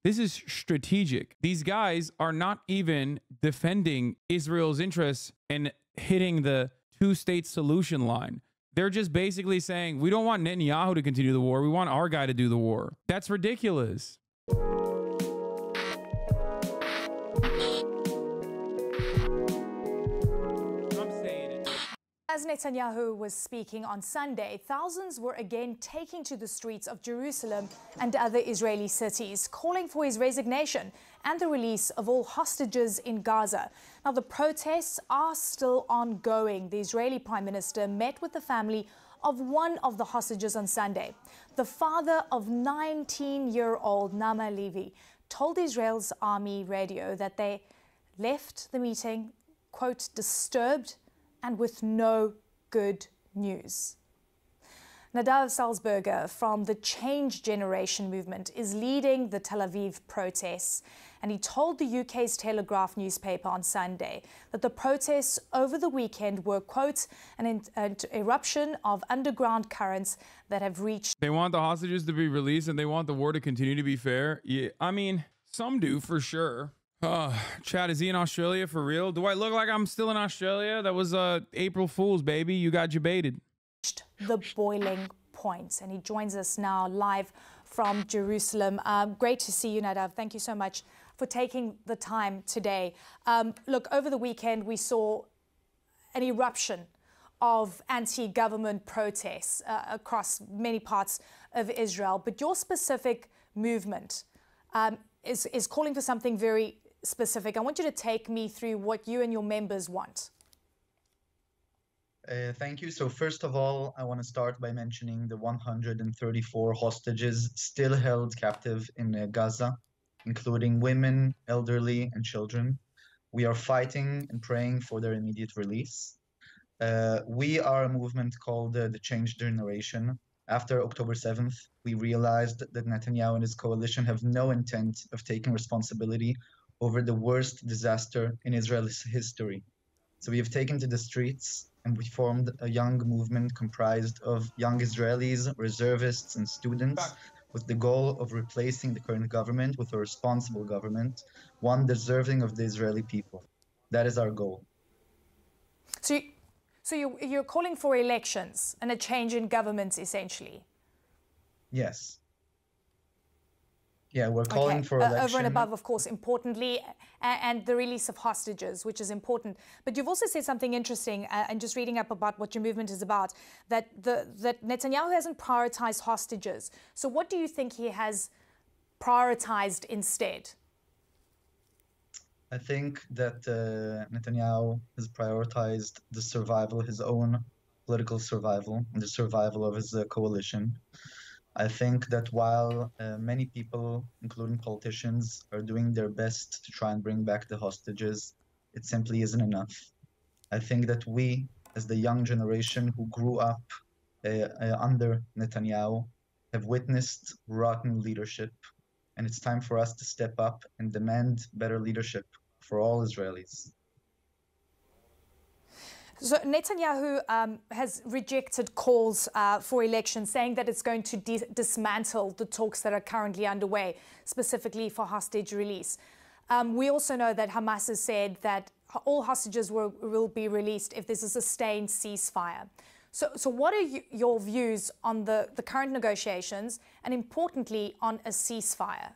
This is strategic. These guys are not even defending Israel's interests and hitting the two-state solution line. They're just basically saying, we don't want Netanyahu to continue the war. We want our guy to do the war. That's ridiculous. As Netanyahu was speaking on Sunday, thousands were again taking to the streets of Jerusalem and other Israeli cities, calling for his resignation and the release of all hostages in Gaza. Now, the protests are still ongoing. The Israeli Prime Minister met with the family of one of the hostages on Sunday. The father of 19-year-old Nama Levy told Israel's army radio that they left the meeting, quote, disturbed and with no good news. Nadav Salzberger from the Change Generation movement is leading the Tel Aviv protests, and he told the UK's Telegraph newspaper on Sunday that the protests over the weekend were, quote, an eruption of underground currents that have reached... They want the hostages to be released and they want the war to continue to be fair. Yeah, I mean, some do for sure. Chad, is he in Australia for real? Do I look like I'm still in Australia? That was April Fool's, baby. You got debated. The boiling point. And he joins us now live from Jerusalem. Great to see you, Nadav. Thank you so much for taking the time today. Look, over the weekend, we saw an eruption of anti-government protests across many parts of Israel. But your specific movement is calling for something very specific. I want you to take me through what you and your members want. Thank you. So first of all, I want to start by mentioning the 134 hostages still held captive in Gaza, including women, elderly, and children. We are fighting and praying for their immediate release. We are a movement called the Change Generation. After October 7th, we realized that Netanyahu and his coalition have no intent of taking responsibility over the worst disaster in Israel's history. So we have taken to the streets and we formed a young movement comprised of young Israelis, reservists, and students with the goal of replacing the current government with a responsible government, one deserving of the Israeli people. That is our goal. So you're calling for elections and a change in government, essentially? Yes. Yeah, we're calling for election. Over and above, of course, importantly, and the release of hostages, which is important. But you've also said something interesting, and just reading up about what your movement is about, that Netanyahu hasn't prioritized hostages. So what do you think he has prioritized instead? I think that Netanyahu has prioritized the survival, his own political survival, and the survival of his coalition. I think that while many people, including politicians, are doing their best to try and bring back the hostages, it simply isn't enough. I think that we, as the young generation who grew up under Netanyahu, have witnessed rotten leadership, and it's time for us to step up and demand better leadership for all Israelis. So Netanyahu has rejected calls for elections, saying that it's going to dismantle the talks that are currently underway, specifically for hostage release. We also know that Hamas has said that all hostages will be released if there's a sustained ceasefire. So what are your views on the current negotiations and, importantly, on a ceasefire?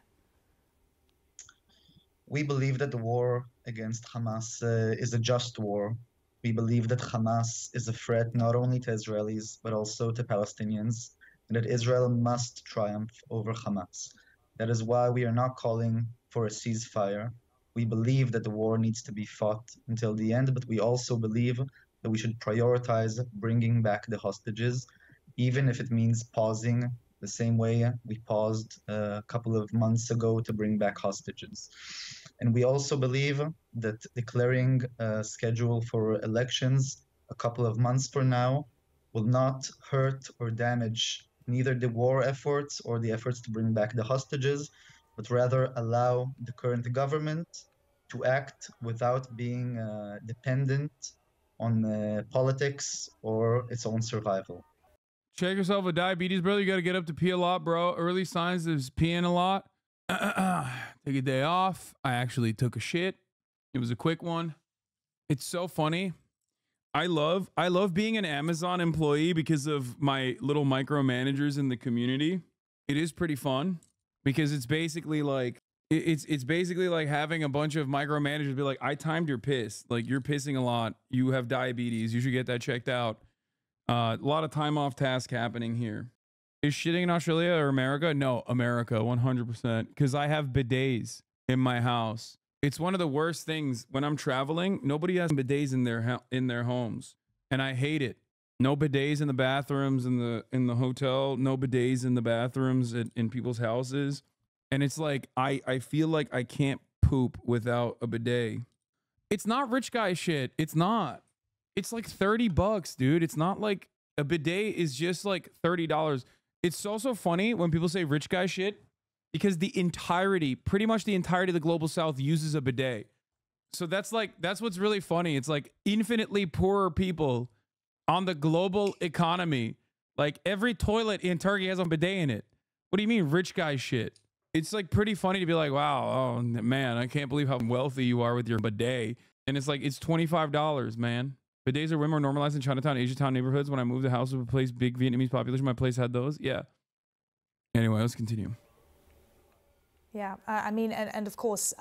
We believe that the war against Hamas is a just war. We believe that Hamas is a threat not only to Israelis, but also to Palestinians, and that Israel must triumph over Hamas. That is why we are not calling for a ceasefire. We believe that the war needs to be fought until the end, but we also believe that we should prioritize bringing back the hostages, even if it means pausing the same way we paused a couple of months ago to bring back hostages. And we also believe that declaring a schedule for elections a couple of months from now will not hurt or damage neither the war efforts or the efforts to bring back the hostages, but rather allow the current government to act without being dependent on politics or its own survival. Check yourself with diabetes, brother. You got to get up to pee a lot, bro. Early signs is peeing a lot. take a day off. I actually took a shit. It was a quick one. It's so funny. I love being an Amazon employee because of my little micromanagers in the community. It is pretty fun because it's basically like it's basically like having a bunch of micromanagers be like, I timed your piss. Like, you're pissing a lot. You have diabetes. You should get that checked out. A lot of time off task happening here. Is shitting in Australia or America? No, America, 100%. Because I have bidets in my house. It's one of the worst things when I'm traveling. Nobody has bidets in their homes, and I hate it. No bidets in the bathrooms in the hotel. No bidets in the bathrooms in people's houses, and it's like I feel like I can't poop without a bidet. It's not rich guy shit. It's not. It's like $30, dude. It's not like a bidet is just like $30. It's also funny when people say rich guy shit, because pretty much the entirety of the global south uses a bidet. So that's what's really funny. It's like infinitely poorer people on the global economy. Like, every toilet in Turkey has a bidet in it. What do you mean rich guy shit? It's like pretty funny to be like, wow, oh man, I can't believe how wealthy you are with your bidet. And it's like, it's $25, man. Bidets are way more normalized in Chinatown, Asiatown neighborhoods. When I moved to a house with a place, big Vietnamese population, my place had those. Yeah. Anyway, let's continue. Yeah, I mean, and of course,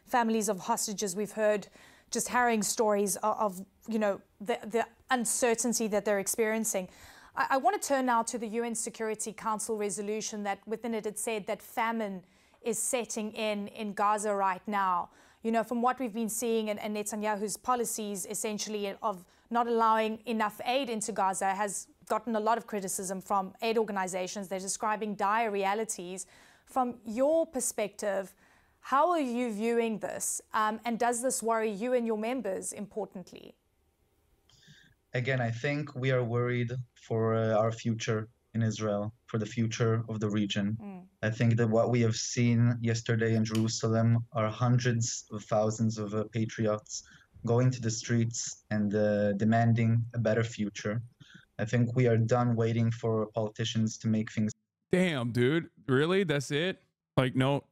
families of hostages, we've heard just harrowing stories of you know, the uncertainty that they're experiencing. I want to turn now to the UN Security Council resolution that within it said that famine is setting in Gaza right now. You know, from what we've been seeing and Netanyahu's policies essentially of not allowing enough aid into Gaza has gotten a lot of criticism from aid organizations. They're describing dire realities. From your perspective, how are you viewing this? And does this worry you and your members, importantly? Again, I think we are worried for our future in Israel, for the future of the region. I think that what we have seen yesterday in Jerusalem are hundreds of thousands of patriots going to the streets and demanding a better future. I think we are done waiting for politicians to make things. Damn, dude. Really? That's it? Like, no.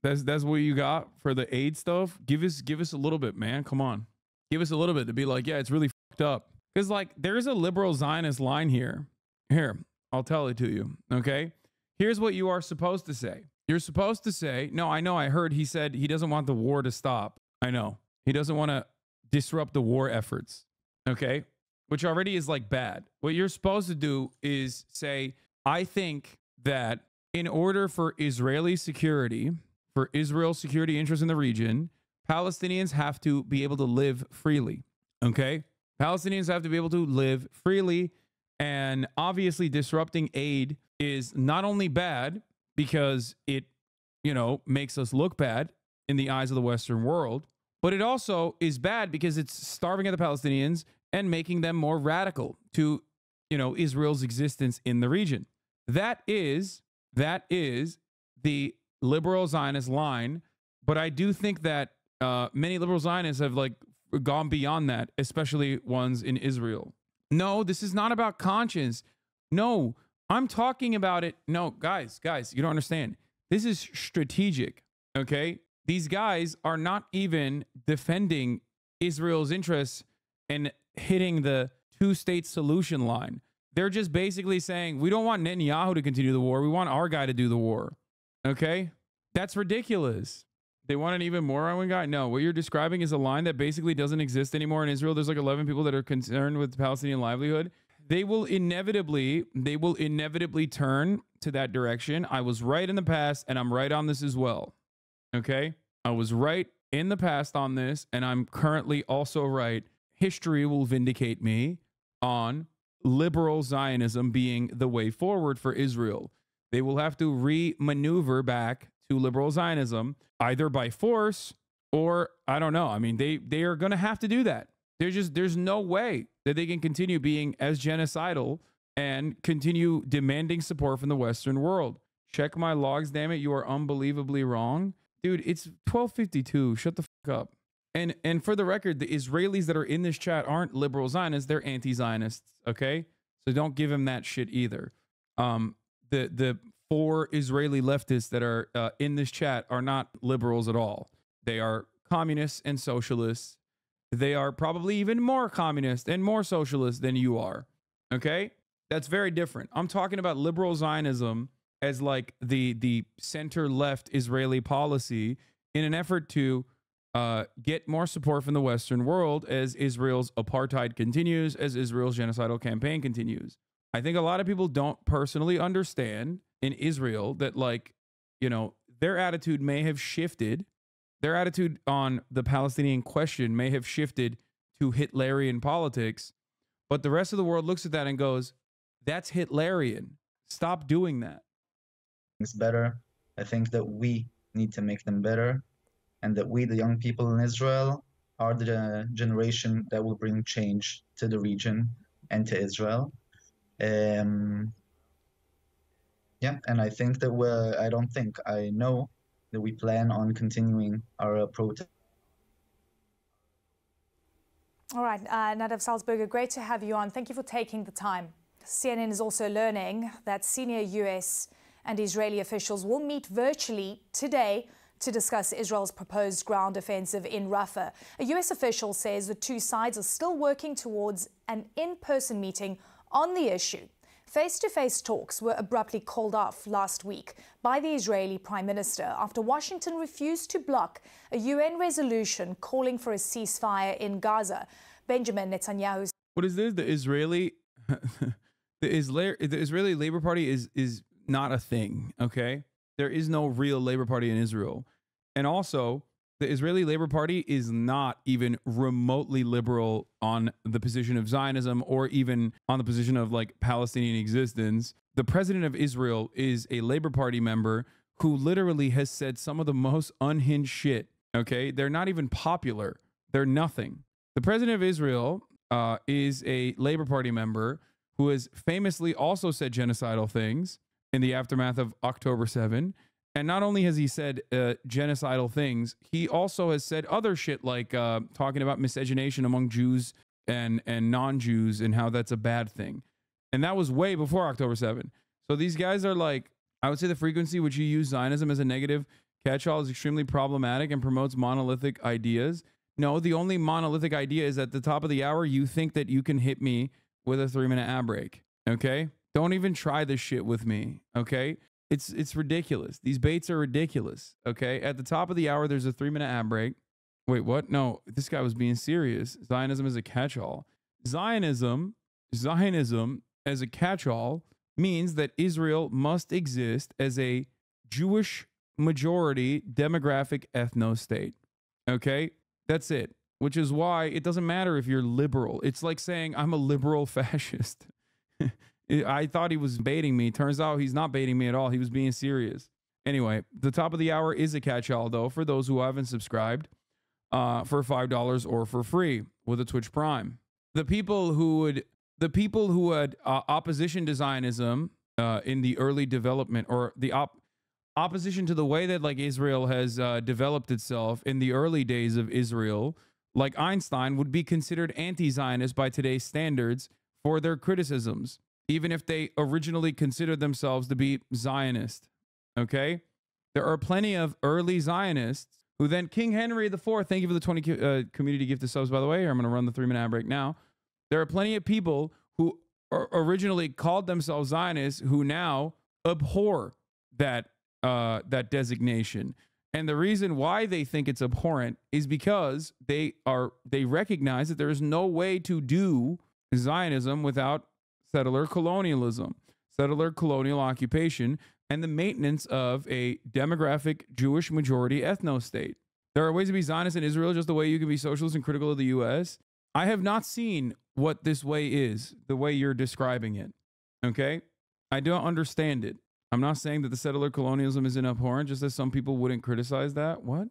That's what you got for the aid stuff? Give us a little bit, man. Come on. Give us a little bit to be like, yeah, it's really fucked up. Because, like, there's a liberal Zionist line here. Here, I'll tell it to you, okay? Here's what you are supposed to say. You're supposed to say, no, I know, I heard he said he doesn't want the war to stop. I know. He doesn't want to disrupt the war efforts, okay? Which already is, like, bad. What you're supposed to do is say, I think that in order for Israeli security, for Israel's security interests in the region, Palestinians have to be able to live freely, okay? Palestinians have to be able to live freely, and obviously disrupting aid is not only bad because it, you know, makes us look bad in the eyes of the Western world, but it also is bad because it's starving at the Palestinians and making them more radical to, you know, Israel's existence in the region. That is the liberal Zionist line, but I do think that many liberal Zionists have like gone beyond that, especially ones in Israel. No, this is not about conscience. No, I'm talking about it. No, guys, you don't understand. This is strategic, okay? These guys are not even defending Israel's interests and hitting the two-state solution line. They're just basically saying, we don't want Netanyahu to continue the war. We want our guy to do the war, okay? That's ridiculous. They want an even more right-wing guy? No, what you're describing is a line that basically doesn't exist anymore in Israel. There's like 11 people that are concerned with Palestinian livelihood. They will inevitably turn to that direction. I was right in the past, and I'm right on this as well. Okay? I was right in the past on this, and I'm currently also right. History will vindicate me on liberal Zionism being the way forward for Israel. They will have to re-maneuver back to liberal Zionism, either by force or, I don't know. I mean, they are going to have to do that. There's no way that they can continue being as genocidal and continue demanding support from the Western world. Check my logs, damn it. You are unbelievably wrong. Dude, it's 12:52. Shut the fuck up. And for the record, the Israelis that are in this chat aren't liberal Zionists. They're anti-Zionists, okay? So don't give him that shit either. The 4 Israeli leftists that are in this chat are not liberals at all. They are communists and socialists. They are probably even more communist and more socialist than you are. Okay? That's very different. I'm talking about liberal Zionism as like the center left Israeli policy in an effort to get more support from the Western world as Israel's apartheid continues, as Israel's genocidal campaign continues. I think a lot of people don't personally understand in Israel that, like, you know, their attitude may have shifted. Their attitude on the Palestinian question may have shifted to Hitlerian politics, but the rest of the world looks at that and goes, that's Hitlerian. Stop doing that. It's better. I think that we need to make them better, and that we, the young people in Israel, are the generation that will bring change to the region and to Israel. Yeah, and I think that I know that we plan on continuing our protest. All right, Nadav Salzberger, great to have you on. Thank you for taking the time. CNN is also learning that senior US and Israeli officials will meet virtually today to discuss Israel's proposed ground offensive in Rafah. A US official says the two sides are still working towards an in-person meeting on the issue. Face-to-face talks were abruptly called off last week by the Israeli Prime Minister after Washington refused to block a UN resolution calling for a ceasefire in Gaza. Benjamin Netanyahu. What is this? The Israeli Labor Party is not a thing, okay? There is no real Labor Party in Israel. And also, the Israeli Labor Party is not even remotely liberal on the position of Zionism or even on the position of like Palestinian existence. The president of Israel is a Labor Party member who literally has said some of the most unhinged shit, okay? They're not even popular. They're nothing. The president of Israel is a Labor Party member who has famously also said genocidal things in the aftermath of October 7. And not only has he said genocidal things, he also has said other shit like talking about miscegenation among Jews and non-Jews and how that's a bad thing. And that was way before October 7. So these guys are like, I would say the frequency which you use Zionism as a negative catch-all is extremely problematic and promotes monolithic ideas. No, the only monolithic idea is at the top of the hour, you think that you can hit me with a 3-minute ad break. Okay? Don't even try this shit with me. Okay? It's ridiculous. These baits are ridiculous. Okay. At the top of the hour, there's a 3-minute ad break. Wait, what? No, this guy was being serious. Zionism is a catch-all. Zionism as a catch-all means that Israel must exist as a Jewish majority demographic ethno-state. Okay. That's it. Which is why it doesn't matter if you're liberal. It's like saying I'm a liberal fascist. I thought he was baiting me. Turns out he's not baiting me at all. He was being serious. Anyway, the top of the hour is a catch-all, though, for those who haven't subscribed for $5 or for free with a Twitch Prime. The people who had opposition to Zionism in the early development, or the opposition to the way that like Israel has developed itself in the early days of Israel, like Einstein, would be considered anti-Zionist by today's standards for their criticisms, even if they originally considered themselves to be Zionist. Okay? There are plenty of early Zionists who then, King Henry IV, thank you for the 20 community gift of subs, by the way. I'm going to run the 3-minute ad break now. There are plenty of people who originally called themselves Zionists who now abhor that designation. And the reason why they think it's abhorrent is because they recognize that there is no way to do Zionism without settler colonialism, settler colonial occupation, and the maintenance of a demographic Jewish majority ethno-state. There are ways to be Zionist in Israel just the way you can be socialist and critical of the U.S. I have not seen what this way is, the way you're describing it. Okay? I don't understand it. I'm not saying that the settler colonialism is abhorrent, just as some people wouldn't criticize that. What?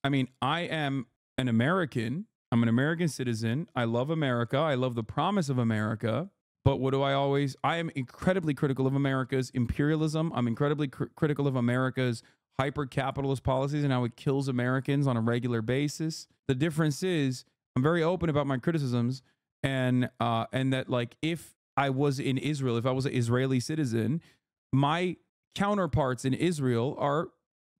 I mean, I am an American. I'm an American citizen. I love America. I love the promise of America. But what do I am incredibly critical of America's imperialism. I'm incredibly critical of America's hyper-capitalist policies and how it kills Americans on a regular basis. The difference is I'm very open about my criticisms, and that, like, if I was in Israel, if I was an Israeli citizen, my counterparts in Israel are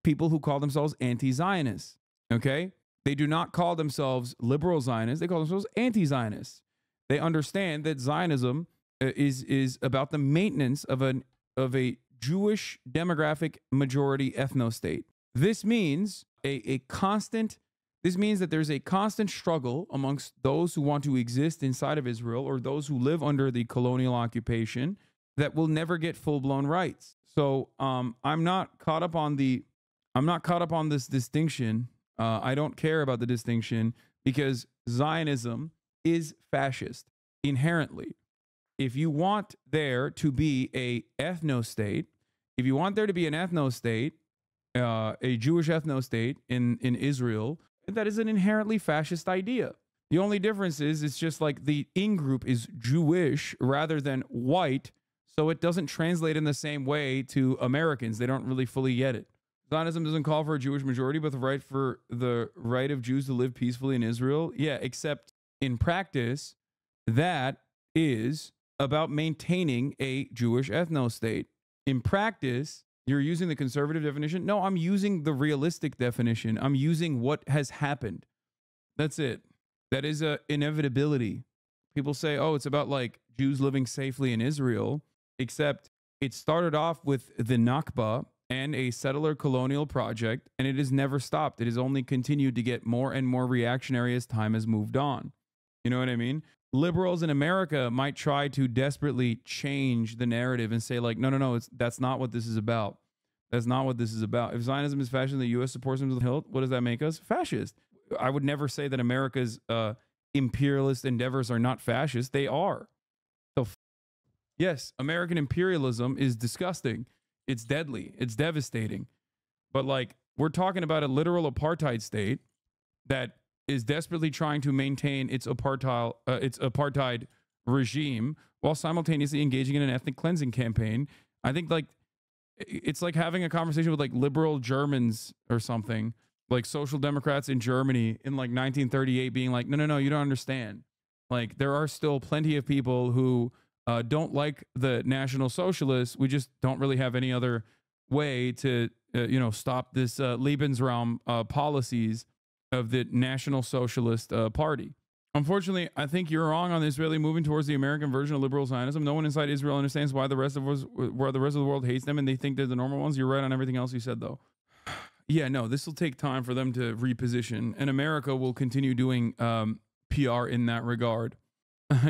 people who call themselves anti-Zionists. Okay? They do not call themselves liberal Zionists. They call themselves anti-Zionists. They understand that Zionism is about the maintenance of a Jewish demographic majority ethno-state. This means this means that there's a constant struggle amongst those who want to exist inside of Israel or those who live under the colonial occupation that will never get full-blown rights. So I'm not caught up on this distinction. I don't care about the distinction because Zionism is fascist inherently. If you want there to be a ethno-state, if you want there to be an ethno-state, a Jewish ethno-state in Israel, that is an inherently fascist idea. The only difference is it's just like the in-group is Jewish rather than white, so it doesn't translate in the same way to Americans. They don't really fully get it. Zionism doesn't call for a Jewish majority, but the right of Jews to live peacefully in Israel. Yeah, except in practice, that is about maintaining a Jewish ethno-state. In practice, you're using the conservative definition. No, I'm using the realistic definition. I'm using what has happened. That's it. That is a inevitability. People say, oh, it's about like Jews living safely in Israel, except it started off with the Nakba and a settler colonial project, and it has never stopped. It has only continued to get more and more reactionary as time has moved on. You know what I mean? Liberals in America might try to desperately change the narrative and say like, no, that's not what this is about. That's not what this is about. If Zionism is fascist and the U.S. supports them to the hilt, what does that make us? Fascist. I would never say that America's imperialist endeavors are not fascist. They are. So yes, American imperialism is disgusting. It's deadly. It's devastating. But like, we're talking about a literal apartheid state that is desperately trying to maintain its apartheid regime while simultaneously engaging in an ethnic cleansing campaign. I think like it's like having a conversation with like liberal Germans or something, like social democrats in Germany in like 1938 being like, no, you don't understand. Like there are still plenty of people who don't like the National Socialists. We just don't really have any other way to, stop this Lebensraum policies of the National Socialist Party. Unfortunately, I think you're wrong on the Israeli moving towards the American version of liberal Zionism. No one inside Israel understands why the rest of the world hates them, and they think they're the normal ones. You're right on everything else you said, though. Yeah, no, this will take time for them to reposition, and America will continue doing PR in that regard.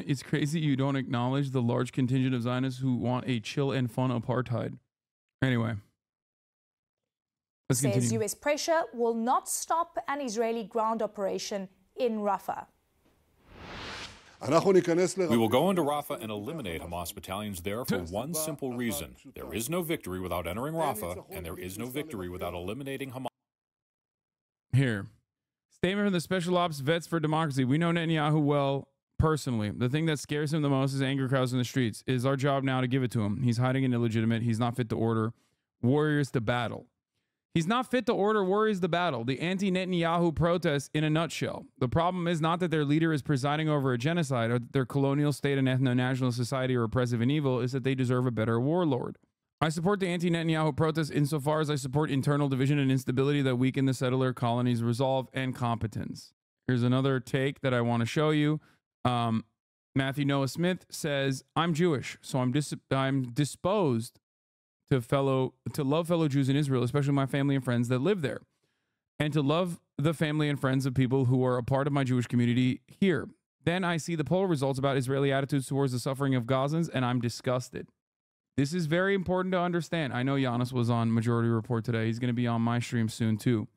It's crazy you don't acknowledge the large contingent of Zionists who want a chill and fun apartheid. Anyway. Let's continue. Says U.S. pressure will not stop an Israeli ground operation in Rafah. We will go into Rafah and eliminate Hamas battalions there for one simple reason. There is no victory without entering Rafah, and there is no victory without eliminating Hamas. Here. Statement from the Special Ops Vets for Democracy. We know Netanyahu well personally. The thing that scares him the most is anger crowds in the streets. It is our job now to give it to him. He's hiding and illegitimate. He's not fit to order warriors to battle. He's not fit to order warriors to battle. The anti-Netanyahu protests in a nutshell. The problem is not that their leader is presiding over a genocide or that their colonial state and ethno-national society are oppressive and evil. Is that they deserve a better warlord. I support the anti-Netanyahu protests insofar as I support internal division and instability that weaken the settler colonies' resolve and competence. Here's another take that I want to show you. Matthew Noah Smith says, I'm Jewish, so I'm disposed to love fellow Jews in Israel, especially my family and friends that live there, and to love the family and friends of people who are a part of my Jewish community here. Then I see the poll results about Israeli attitudes towards the suffering of Gazans, and I'm disgusted. This is very important to understand. I know Giannis was on Majority Report today. He's going to be on my stream soon too.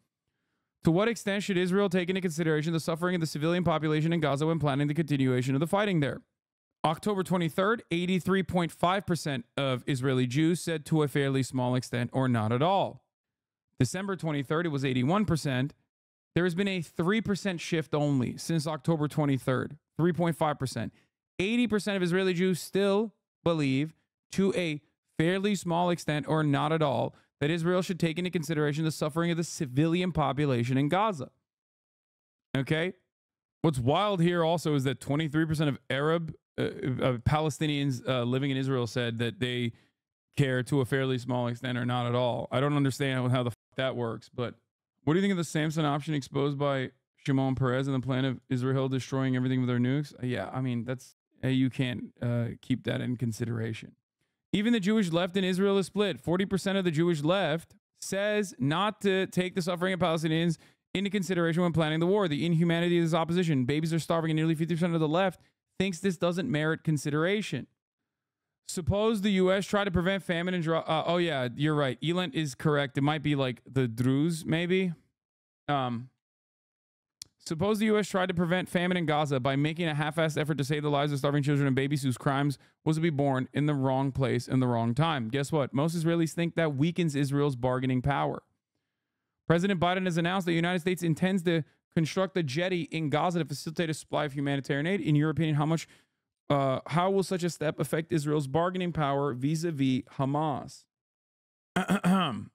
To what extent should Israel take into consideration the suffering of the civilian population in Gaza when planning the continuation of the fighting there? October 23rd, 83.5% of Israeli Jews said to a fairly small extent or not at all. December 23rd, it was 81%. There has been a 3% shift only since October 23rd, 3.5%. 80% of Israeli Jews still believe to a fairly small extent or not at all that Israel should take into consideration the suffering of the civilian population in Gaza. Okay? What's wild here also is that 23% of Palestinians living in Israel said that they care to a fairly small extent or not at all. I don't understand how the that works. But what do you think of the Samson option exposed by Shimon Peres and the plan of Israel destroying everything with their nukes? Yeah, I mean, that's you can't keep that in consideration. Even the Jewish left in Israel is split. 40% of the Jewish left says not to take the suffering of Palestinians into consideration when planning the war. The inhumanity of this opposition. Babies are starving, and nearly 50% of the left thinks this doesn't merit consideration. Suppose the U.S. tried to prevent famine and drought. Oh, yeah, you're right. Elent is correct. It might be like the Druze, maybe. Suppose the U.S. tried to prevent famine in Gaza by making a half-assed effort to save the lives of starving children and babies whose crimes was to be born in the wrong place in the wrong time. Guess what? Most Israelis think that weakens Israel's bargaining power. President Biden has announced that the United States intends to construct a jetty in Gaza to facilitate a supply of humanitarian aid. In your opinion, how will such a step affect Israel's bargaining power vis-a-vis Hamas? On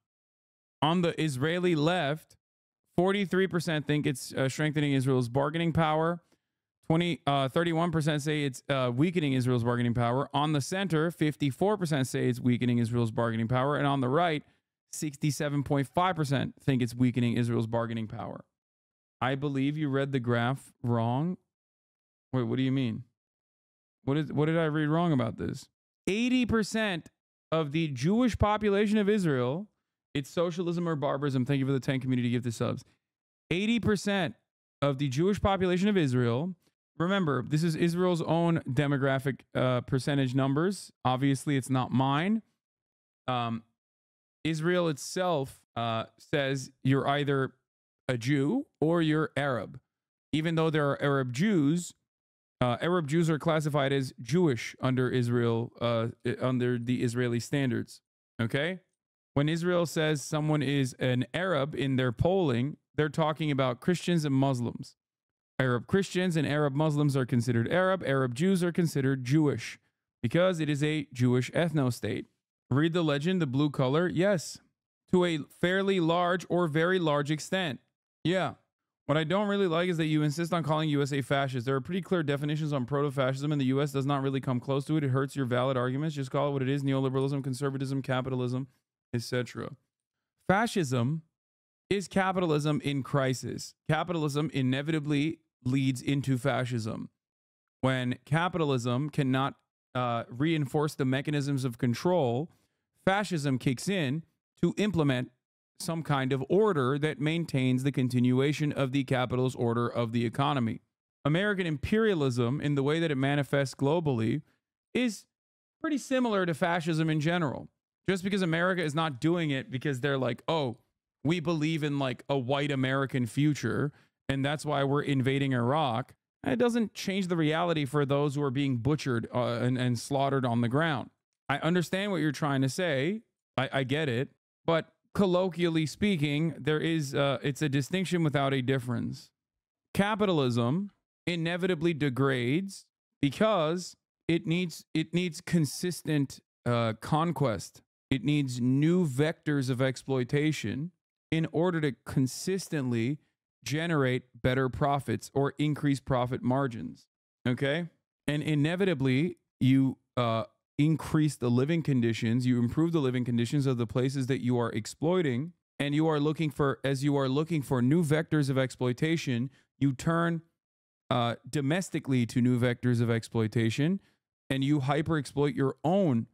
the Israeli left, 43% think it's strengthening Israel's bargaining power. 31% say it's weakening Israel's bargaining power. On the center, 54% say it's weakening Israel's bargaining power. And on the right, 67.5% think it's weakening Israel's bargaining power. I believe you read the graph wrong. Wait, what do you mean? What did I read wrong about this? 80% of the Jewish population of Israel, it's socialism or barbarism. Thank you for the 10 community gift of subs. 80% of the Jewish population of Israel. Remember, this is Israel's own demographic percentage numbers. Obviously, it's not mine. Israel itself says you're either a Jew or you're Arab. Even though there are Arab Jews are classified as Jewish under Israel, under the Israeli standards. Okay? When Israel says someone is an Arab in their polling, they're talking about Christians and Muslims. Arab Christians and Arab Muslims are considered Arab. Arab Jews are considered Jewish because it is a Jewish ethno-state. Read the legend, the blue color. Yes, to a fairly large or very large extent. Yeah. What I don't really like is that you insist on calling USA fascist. There are pretty clear definitions on proto-fascism, and the U.S. does not really come close to it. It hurts your valid arguments. Just call it what it is: neoliberalism, conservatism, capitalism, etc. Fascism is capitalism in crisis. Capitalism inevitably leads into fascism. When capitalism cannot reinforce the mechanisms of control, fascism kicks in to implement some kind of order that maintains the continuation of the capitalist order of the economy. American imperialism, in the way that it manifests globally, is pretty similar to fascism in general. Just because America is not doing it because they're like, oh, we believe in like a white American future, and that's why we're invading Iraq, it doesn't change the reality for those who are being butchered and slaughtered on the ground. I understand what you're trying to say. I get it. But colloquially speaking, there is it's a distinction without a difference. Capitalism inevitably degrades because it needs consistent conquest. It needs new vectors of exploitation in order to consistently generate better profits or increase profit margins. Okay? And inevitably, you increase the living conditions, you improve the living conditions of the places that you are exploiting, and you are looking for, as you are looking for new vectors of exploitation, you turn domestically to new vectors of exploitation, and you hyper exploit your own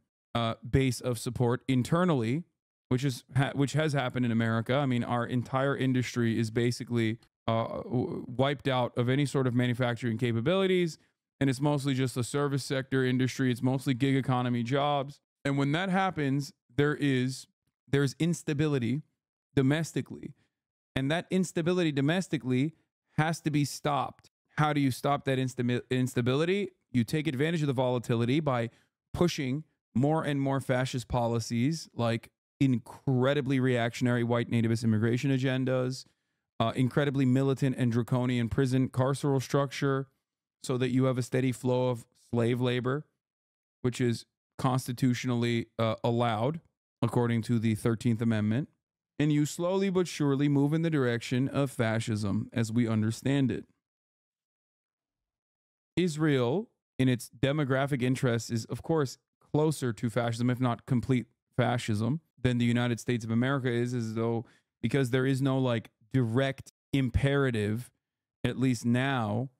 base of support internally, which has happened in America. I mean, our entire industry is basically wiped out of any sort of manufacturing capabilities, and it's mostly just a service sector industry. It's mostly gig economy jobs. And when that happens, there's instability domestically, and that instability domestically has to be stopped. How do you stop that instability? You take advantage of the volatility by pushing more and more fascist policies like incredibly reactionary white nativist immigration agendas, incredibly militant and draconian prison carceral structure, so that you have a steady flow of slave labor, which is constitutionally allowed according to the 13th Amendment. And you slowly but surely move in the direction of fascism as we understand it. Israel, in its demographic interests, is of course closer to fascism, if not complete fascism than the United States of America is, as though because there is no like direct imperative, at least now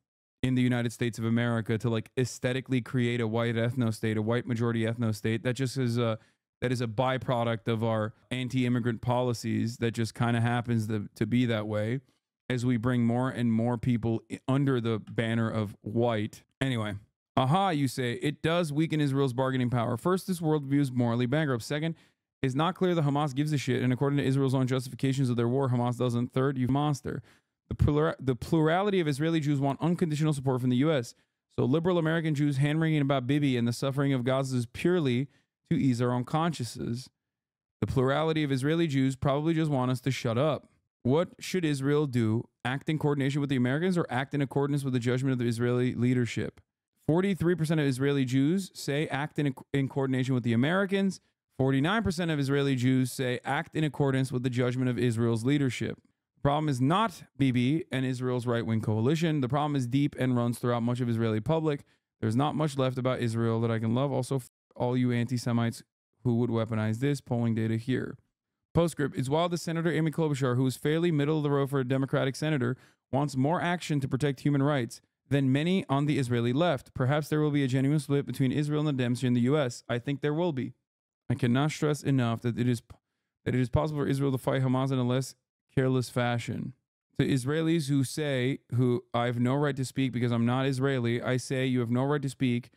in the United States of America, to like aesthetically create a white ethno-state, a white majority ethno-state. That just is a byproduct of our anti-immigrant policies that just kind of happens to be that way as we bring more and more people under the banner of white. Anyway, you say, it does weaken Israel's bargaining power. First, this worldview is morally bankrupt. Second, it's not clear that Hamas gives a shit, and according to Israel's own justifications of their war, Hamas doesn't. Third, you monster. The plurality of Israeli Jews want unconditional support from the U.S., so liberal American Jews hand-wringing about Bibi and the suffering of Gaza is purely to ease our own consciences. The plurality of Israeli Jews probably just want us to shut up. What should Israel do? Act in coordination with the Americans or act in accordance with the judgment of the Israeli leadership? 43% of Israeli Jews say act in coordination with the Americans. 49% of Israeli Jews say act in accordance with the judgment of Israel's leadership. The problem is not Bibi and Israel's right-wing coalition. The problem is deep and runs throughout much of Israeli public. There's not much left about Israel that I can love. Also, all you anti-Semites who would weaponize this. Polling data here. Postscript. It's while the Senator Amy Klobuchar, who is fairly middle of the road for a Democratic senator, wants more action to protect human rights than many on the Israeli left. Perhaps there will be a genuine split between Israel and the Dems here in the U.S. I think there will be. I cannot stress enough that it is possible for Israel to fight Hamas in a less careless fashion. To Israelis who I have no right to speak because I'm not Israeli, I say you have no right to speak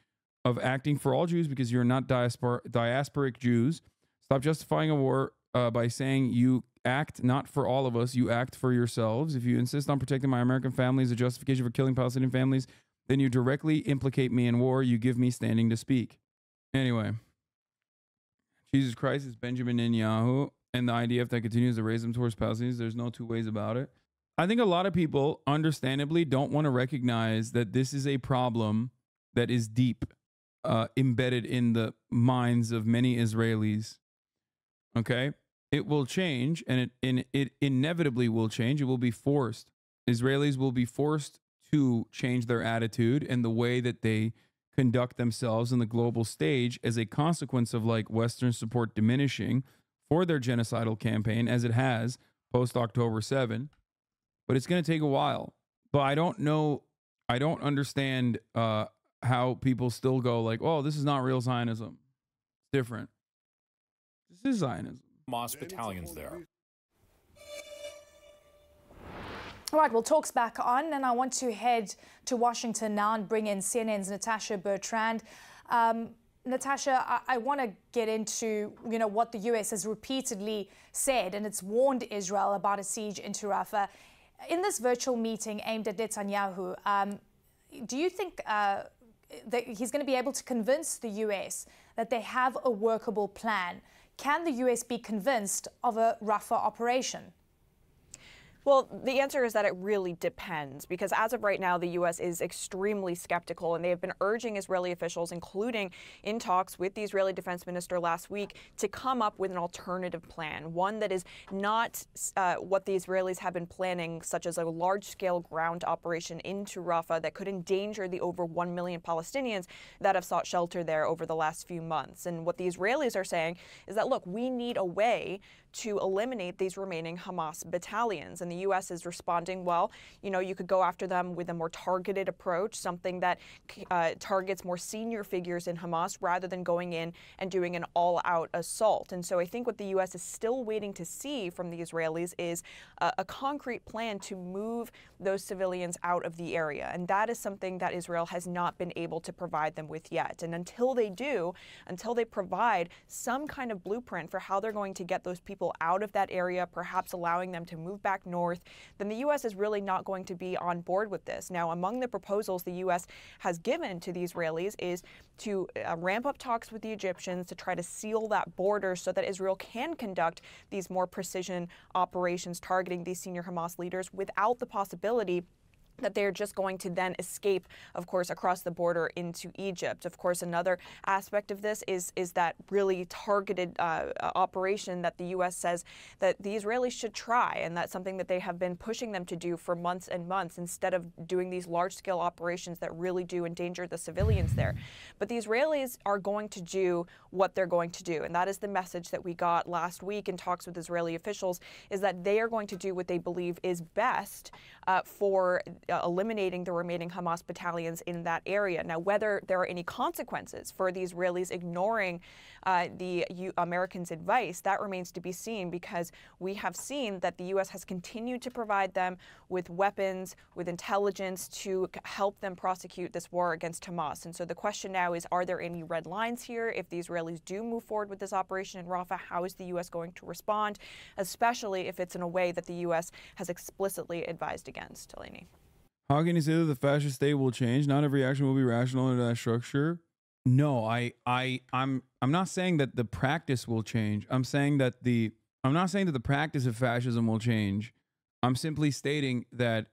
of acting for all Jews because you're not diasporic Jews. Stop justifying a war by saying you act not for all of us, you act for yourselves. If you insist on protecting my American family as a justification for killing Palestinian families, then you directly implicate me in war. You give me standing to speak. Anyway, Jesus Christ is Benjamin Netanyahu and the IDF that continues to raise them towards Palestinians. There's no two ways about it. I think a lot of people, understandably, don't want to recognize that this is a problem that is deep, embedded in the minds of many Israelis. Okay? It will change, and it inevitably will change. It will be forced. Israelis will be forced to change their attitude and the way that they conduct themselves in the global stage as a consequence of like Western support diminishing for their genocidal campaign, as it has post-October 7. But it's going to take a while. But I don't understand how people still go like, oh, this is not real Zionism. It's different. This is Zionism. Hamas battalions there. All right, well, talk's back on, and I want to head to Washington now and bring in CNN's Natasha Bertrand. Natasha, I want to get into, what the U.S. has repeatedly said, and it's warned Israel about a siege into Rafah. In this virtual meeting aimed at Netanyahu, do you think that he's going to be able to convince the U.S. that they have a workable plan? Can the U.S. be convinced of a Rafah operation? Well, the answer is that it really depends, because as of right now, the U.S. is extremely skeptical, and they have been urging Israeli officials, including in talks with the Israeli defense minister last week, to come up with an alternative plan, one that is not what the Israelis have been planning, such as a large-scale ground operation into Rafah that could endanger the over 1 million Palestinians that have sought shelter there over the last few months. And what the Israelis are saying is that, look, we need a way to eliminate these remaining Hamas battalions. And the U.S. is responding, well, you could go after them with a more targeted approach, something that targets more senior figures in Hamas rather than going in and doing an all-out assault. And so I think what the U.S. is still waiting to see from the Israelis is a concrete plan to move those civilians out of the area. And that is something that Israel has not been able to provide them with yet. And until they do, until they provide some kind of blueprint for how they're going to get those people out of that area, perhaps allowing them to move back north, then the U.S. is really not going to be on board with this. Now, among the proposals the U.S. has given to the Israelis is to ramp up talks with the Egyptians to try to seal that border so that Israel can conduct these more precision operations targeting these senior Hamas leaders without the possibility that they're just going to then escape, of course, across the border into Egypt. Of course, another aspect of this is that really targeted operation that the U.S. says that the Israelis should try, and that's something that they have been pushing them to do for months and months instead of doing these large-scale operations that really do endanger the civilians there. But the Israelis are going to do what they're going to do, and that is the message that we got last week in talks with Israeli officials, is that they are going to do what they believe is best for eliminating the remaining Hamas battalions in that area. Now, whether there are any consequences for the Israelis ignoring the Americans' advice, that remains to be seen, because we have seen that the U.S. has continued to provide them with weapons, with intelligence to help them prosecute this war against Hamas. And so the question now is, are there any red lines here? If the Israelis do move forward with this operation in Rafah, how is the U.S. going to respond, especially if it's in a way that the U.S. has explicitly advised against? Delaney. How can you say that the fascist state will change? Not every action will be rational under that structure. No, I'm not saying that the practice will change. I'm not saying that the practice of fascism will change. I'm simply stating that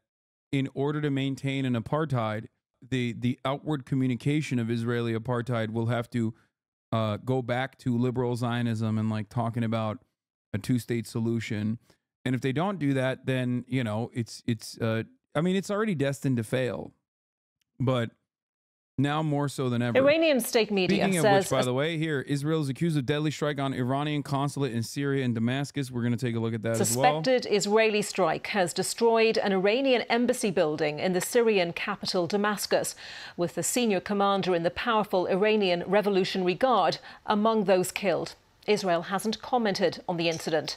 in order to maintain an apartheid, the outward communication of Israeli apartheid will have to go back to liberal Zionism and like talking about a two-state solution. And if they don't do that, then, you know, it's already destined to fail, but now more so than ever. Iranian state media Speaking of says, which, by the way, here, Israel is accused of deadly strike on Iranian consulate in Syria and Damascus. We're going to take a look at that as well. Suspected Israeli strike has destroyed an Iranian embassy building in the Syrian capital, Damascus, with the senior commander in the powerful Iranian Revolutionary Guard among those killed. Israel hasn't commented on the incident.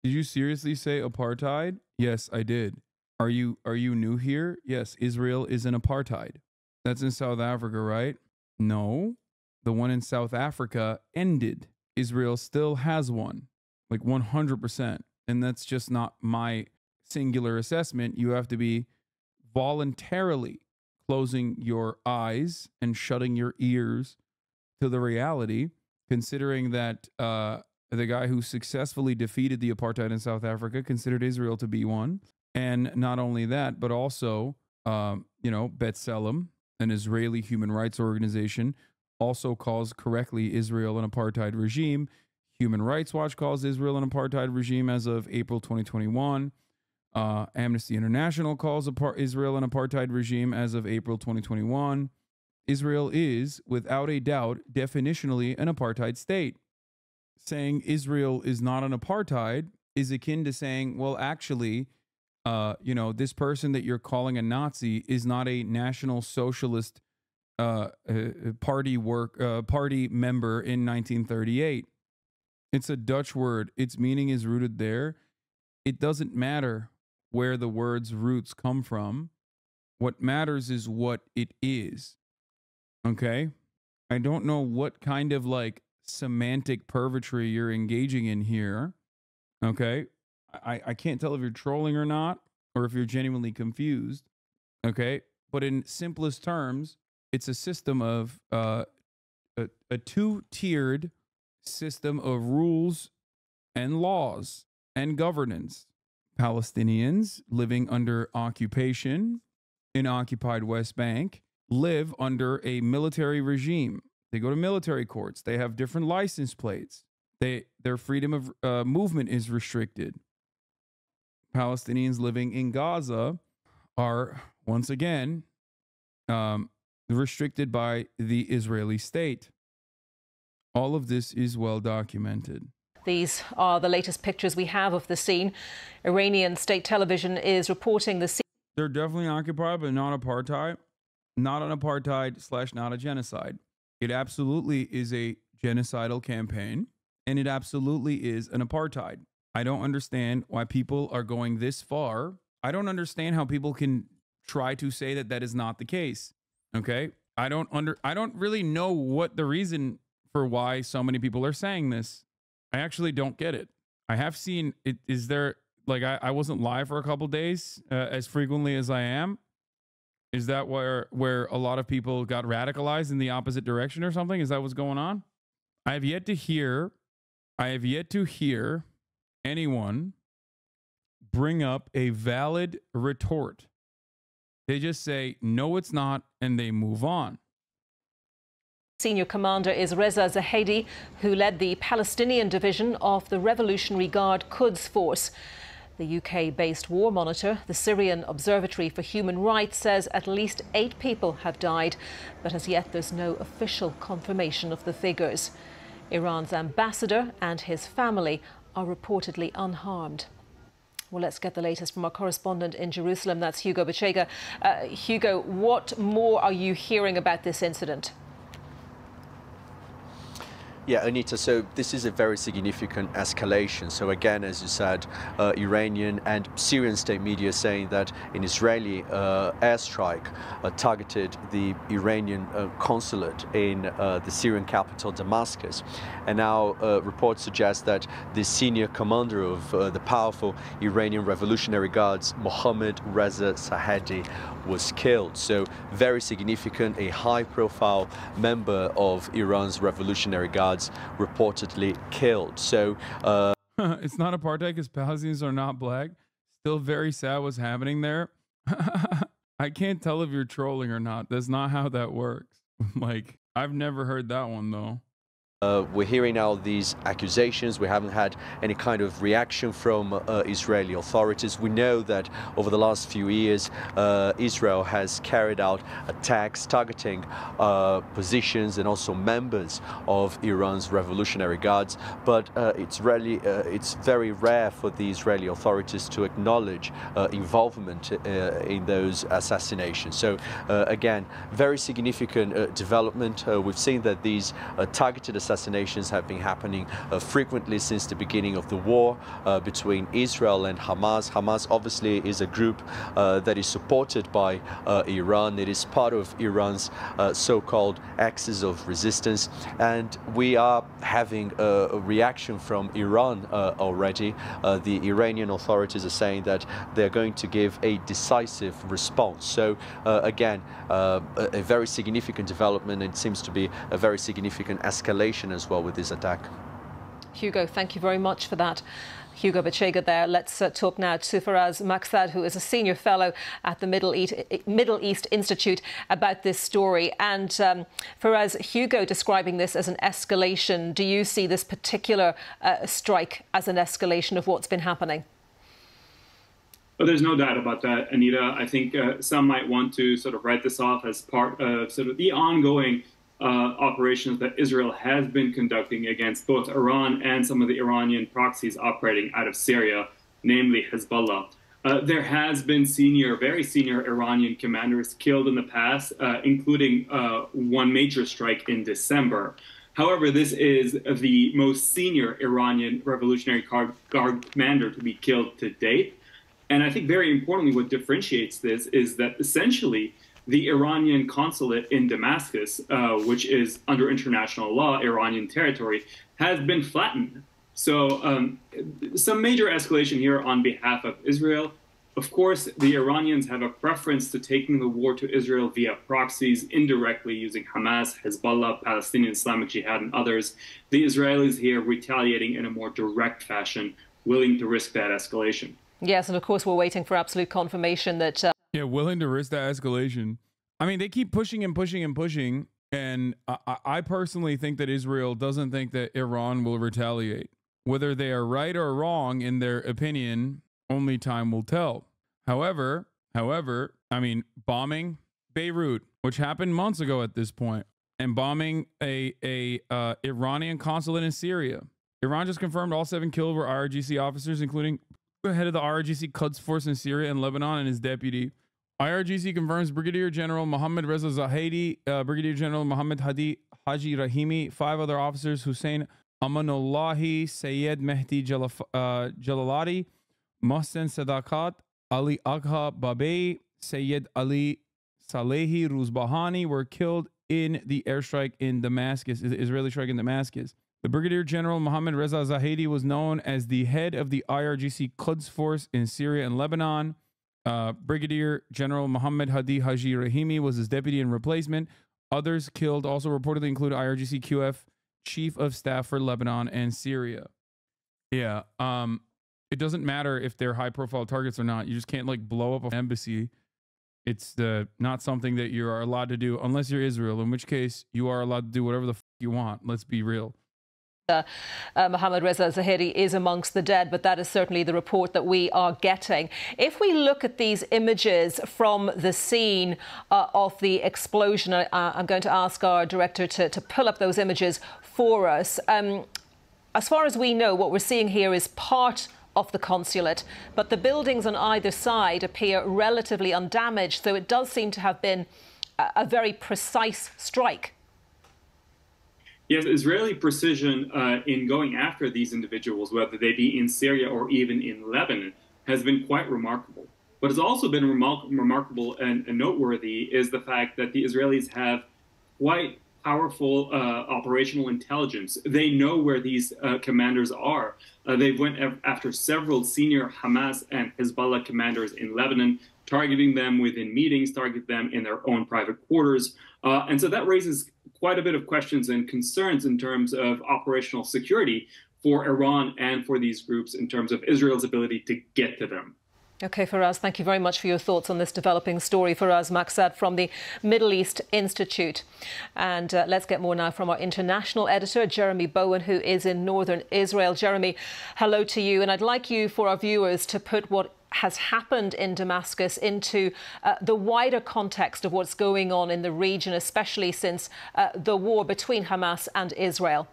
Did you seriously say apartheid? Yes, I did. Are you new here? Yes, Israel is an apartheid. That's in South Africa, right? No, the one in South Africa ended. Israel still has one, like 100%. And that's just not my singular assessment. You have to be voluntarily closing your eyes and shutting your ears to the reality, considering that the guy who successfully defeated the apartheid in South Africa considered Israel to be one. And not only that, but also, B'Tselem, an Israeli human rights organization, also calls correctly Israel an apartheid regime. Human Rights Watch calls Israel an apartheid regime as of April 2021. Amnesty International calls Israel an apartheid regime as of April 2021. Israel is, without a doubt, definitionally an apartheid state. Saying Israel is not an apartheid is akin to saying, well, actually, this person that you're calling a Nazi is not a National Socialist party member in 1938. It's a Dutch word. Its meaning is rooted there. It doesn't matter where the word's roots come from. What matters is what it is. Okay? I don't know what kind of like semantic purgatory you're engaging in here. Okay? I can't tell if you're trolling or not, or if you're genuinely confused. Okay? But in simplest terms, it's a system of a two-tiered system of rules and laws and governance. Palestinians living under occupation in occupied West Bank live under a military regime. They go to military courts. They have different license plates. Their freedom of movement is restricted. Palestinians living in Gaza are, once again, restricted by the Israeli state. All of this is well documented. These are the latest pictures we have of the scene. Iranian state television is reporting the scene. They're definitely occupied, but not apartheid. Not an apartheid / not a genocide. It absolutely is a genocidal campaign, and it absolutely is an apartheid. I don't understand why people are going this far. I don't understand how people can try to say that that is not the case. Okay? I don't really know what the reason for why so many people are saying this. I actually don't get it. I have seen it. Is there, like, I wasn't live for a couple days as frequently as I am. Is that where a lot of people got radicalized in the opposite direction or something? Is that what's going on? I have yet to hear anyone bring up a valid retort They just say, no, it's not, and they move on. Senior commander is Reza Zahedi, who led the Palestinian division of the Revolutionary Guard Quds Force. The UK-based war monitor, the Syrian Observatory for Human Rights, says at least 8 people have died, but as yet there's no official confirmation of the figures. Iran's ambassador and his family are reportedly unharmed. Well, let's get the latest from our correspondent in Jerusalem. That's Hugo Bachega. Hugo, what more are you hearing about this incident? Yeah, Anita, so this is a very significant escalation. So again, as you said, Iranian and Syrian state media saying that an Israeli airstrike targeted the Iranian consulate in the Syrian capital, Damascus. And now reports suggest that the senior commander of the powerful Iranian Revolutionary Guards, Mohammad Reza Zahedi, was killed. So very significant, a high-profile member of Iran's Revolutionary Guards reportedly killed. So it's not apartheid because Palestinians are not black. Still very sad what's happening there. I can't tell if you're trolling or not. That's not how that works. Like, I've never heard that one though. We're hearing now these accusations. We haven't had any kind of reaction from Israeli authorities. We know that over the last few years, Israel has carried out attacks targeting positions and also members of Iran's Revolutionary Guards. But it's very rare for the Israeli authorities to acknowledge involvement in those assassinations. So again, very significant development. We've seen that these targeted assassinations have been happening frequently since the beginning of the war between Israel and Hamas. Hamas obviously is a group that is supported by Iran. It is part of Iran's so-called axis of resistance, and we are having a reaction from Iran already. The Iranian authorities are saying that they're going to give a decisive response. So again, a very significant development. It seems to be a very significant escalation as well with this attack. Hugo, thank you very much for that. Hugo Bachega there. Let's talk now to Faraz Maqsad, who is a senior fellow at the Middle East Institute, about this story. And Faraz, Hugo describing this as an escalation. Do you see this particular strike as an escalation of what's been happening? Well, there's no doubt about that, Anita. I think some might want to sort of write this off as part of sort of the ongoing operations that Israel has been conducting against both Iran and some of the Iranian proxies operating out of Syria, namely Hezbollah. There has been very senior Iranian commanders killed in the past, including one major strike in December. However, this is the most senior Iranian Revolutionary Guard commander to be killed to date. And I think very importantly, what differentiates this is that essentially the Iranian consulate in Damascus, which is under international law, Iranian territory, has been flattened. So some major escalation here on behalf of Israel. Of course, the Iranians have a preference to taking the war to Israel via proxies, indirectly using Hamas, Hezbollah, Palestinian Islamic Jihad, and others. The Israelis here retaliating in a more direct fashion, willing to risk that escalation. Yes, and of course, we're waiting for absolute confirmation that... Yeah, willing to risk that escalation. I mean, they keep pushing and pushing and pushing. And I personally think that Israel doesn't think that Iran will retaliate. Whether they are right or wrong in their opinion, only time will tell. However, I mean, bombing Beirut, which happened months ago at this point, and bombing a Iranian consulate in Syria. Iran just confirmed all 7 killed were IRGC officers, including the head of the IRGC Quds force in Syria and Lebanon and his deputy. IRGC confirms Brigadier General Mohammad Reza Zahedi, Brigadier General Mohammad Hadi Haji Rahimi, 5 other officers, Hussein Amanullahi, Sayed Mehdi Jalalati, Mohsen Sadakat, Ali Agha Babei, Sayed Ali Salehi Ruzbahani were killed in the airstrike in Damascus, the Israeli strike in Damascus. The Brigadier General Mohammad Reza Zahedi was known as the head of the IRGC Quds force in Syria and Lebanon. Brigadier General Mohammad Hadi Haji Rahimi was his deputy and replacement. Others killed also reportedly include IRGC QF Chief of Staff for Lebanon and Syria. Yeah, it doesn't matter if they're high-profile targets or not. You just can't like blow up an embassy It's not something that you are allowed to do unless you're Israel, in which case you are allowed to do whatever the f you want. Let's be real. Mohammad Reza Zahedi is amongst the dead, but that is certainly the report that we are getting. If we look at these images from the scene of the explosion, I'm going to ask our director to pull up those images for us. As far as we know, what we're seeing here is part of the consulate, but the buildings on either side appear relatively undamaged, so it does seem to have been a very precise strike. Yes, Israeli precision in going after these individuals, whether they be in Syria or even in Lebanon, has been quite remarkable. What has also been remarkable and noteworthy is the fact that the Israelis have quite powerful operational intelligence. They know where these commanders are. They went after several senior Hamas and Hezbollah commanders in Lebanon, targeting them within meetings, target them in their own private quarters. And so that raises quite a bit of questions and concerns in terms of operational security for Iran and for these groups in terms of Israel's ability to get to them. OK, Faraz, thank you very much for your thoughts on this developing story. Faraz Maqsad from the Middle East Institute. And let's get more now from our international editor, Jeremy Bowen, who is in northern Israel. Jeremy, hello to you. And I'd like you, for our viewers, to put what has happened in Damascus into the wider context of what's going on in the region, especially since the war between Hamas and Israel.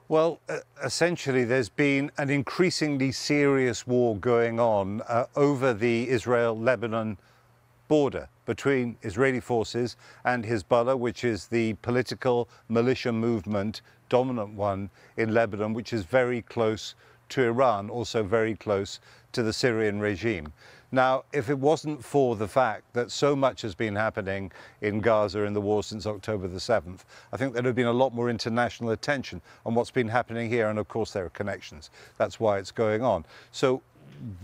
Well, essentially, there's been an increasingly serious war going on over the Israel-Lebanon border between Israeli forces and Hezbollah, which is the political militia movement, dominant one in Lebanon, which is very close to Iran, also very close to the Syrian regime. Now, if it wasn't for the fact that so much has been happening in Gaza in the war since October the 7th, I think there'd have been a lot more international attention on what's been happening here. And of course, there are connections. That's why it's going on. So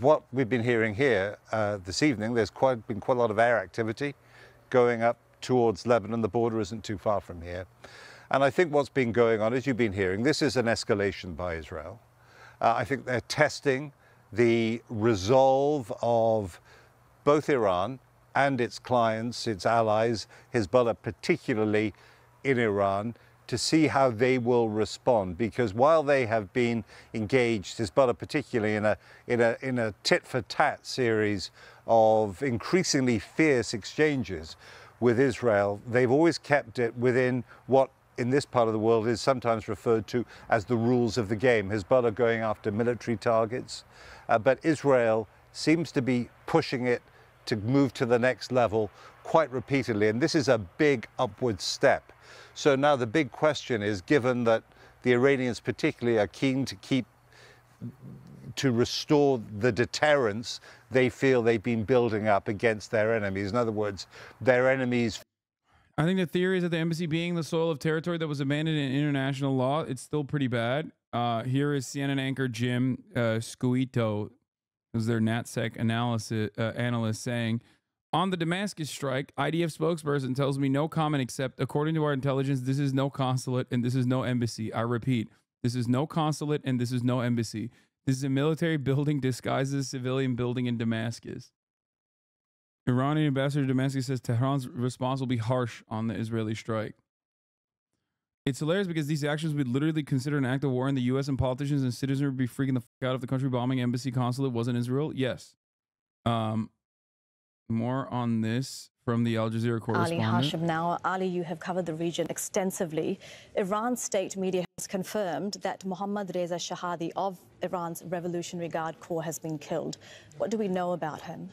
what we've been hearing here this evening, there's been quite a lot of air activity going up towards Lebanon. The border isn't too far from here. And I think what's been going on, as you've been hearing, this is an escalation by Israel. I think they're testing the resolve of both Iran and its clients, its allies, Hezbollah particularly in Iran, to see how they will respond. Because while they have been engaged, Hezbollah particularly, in a tit-for-tat series of increasingly fierce exchanges with Israel, they've always kept it within what in this part of the world is sometimes referred to as the rules of the game. Hezbollah going after military targets, but Israel seems to be pushing it to move to the next level quite repeatedly. And this is a big upward step. So now the big question is, given that the Iranians particularly are keen to restore the deterrence they feel they've been building up against their enemies. In other words, their enemies. I think the theory is that the embassy being the soil of territory that was abandoned in international law, it's still pretty bad. Here is CNN anchor Jim Scuito, who's their NatSec analyst, saying, on the Damascus strike, IDF spokesperson tells me no comment except, according to our intelligence, this is no consulate and this is no embassy. I repeat, this is no consulate and this is no embassy. This is a military building disguised as a civilian building in Damascus. Iranian ambassador to Damascus says Tehran's response will be harsh on the Israeli strike. It's hilarious because these actions would literally consider an act of war, and the U.S. and politicians and citizens would be freaking the fuck out if the country bombing embassy consulate wasn't Israel. Yes. More on this from the Al Jazeera correspondent. Ali Hashim now. Ali, you have covered the region extensively. Iran's state media has confirmed that Mohammad Reza Shahadi of Iran's Revolutionary Guard Corps has been killed. What do we know about him?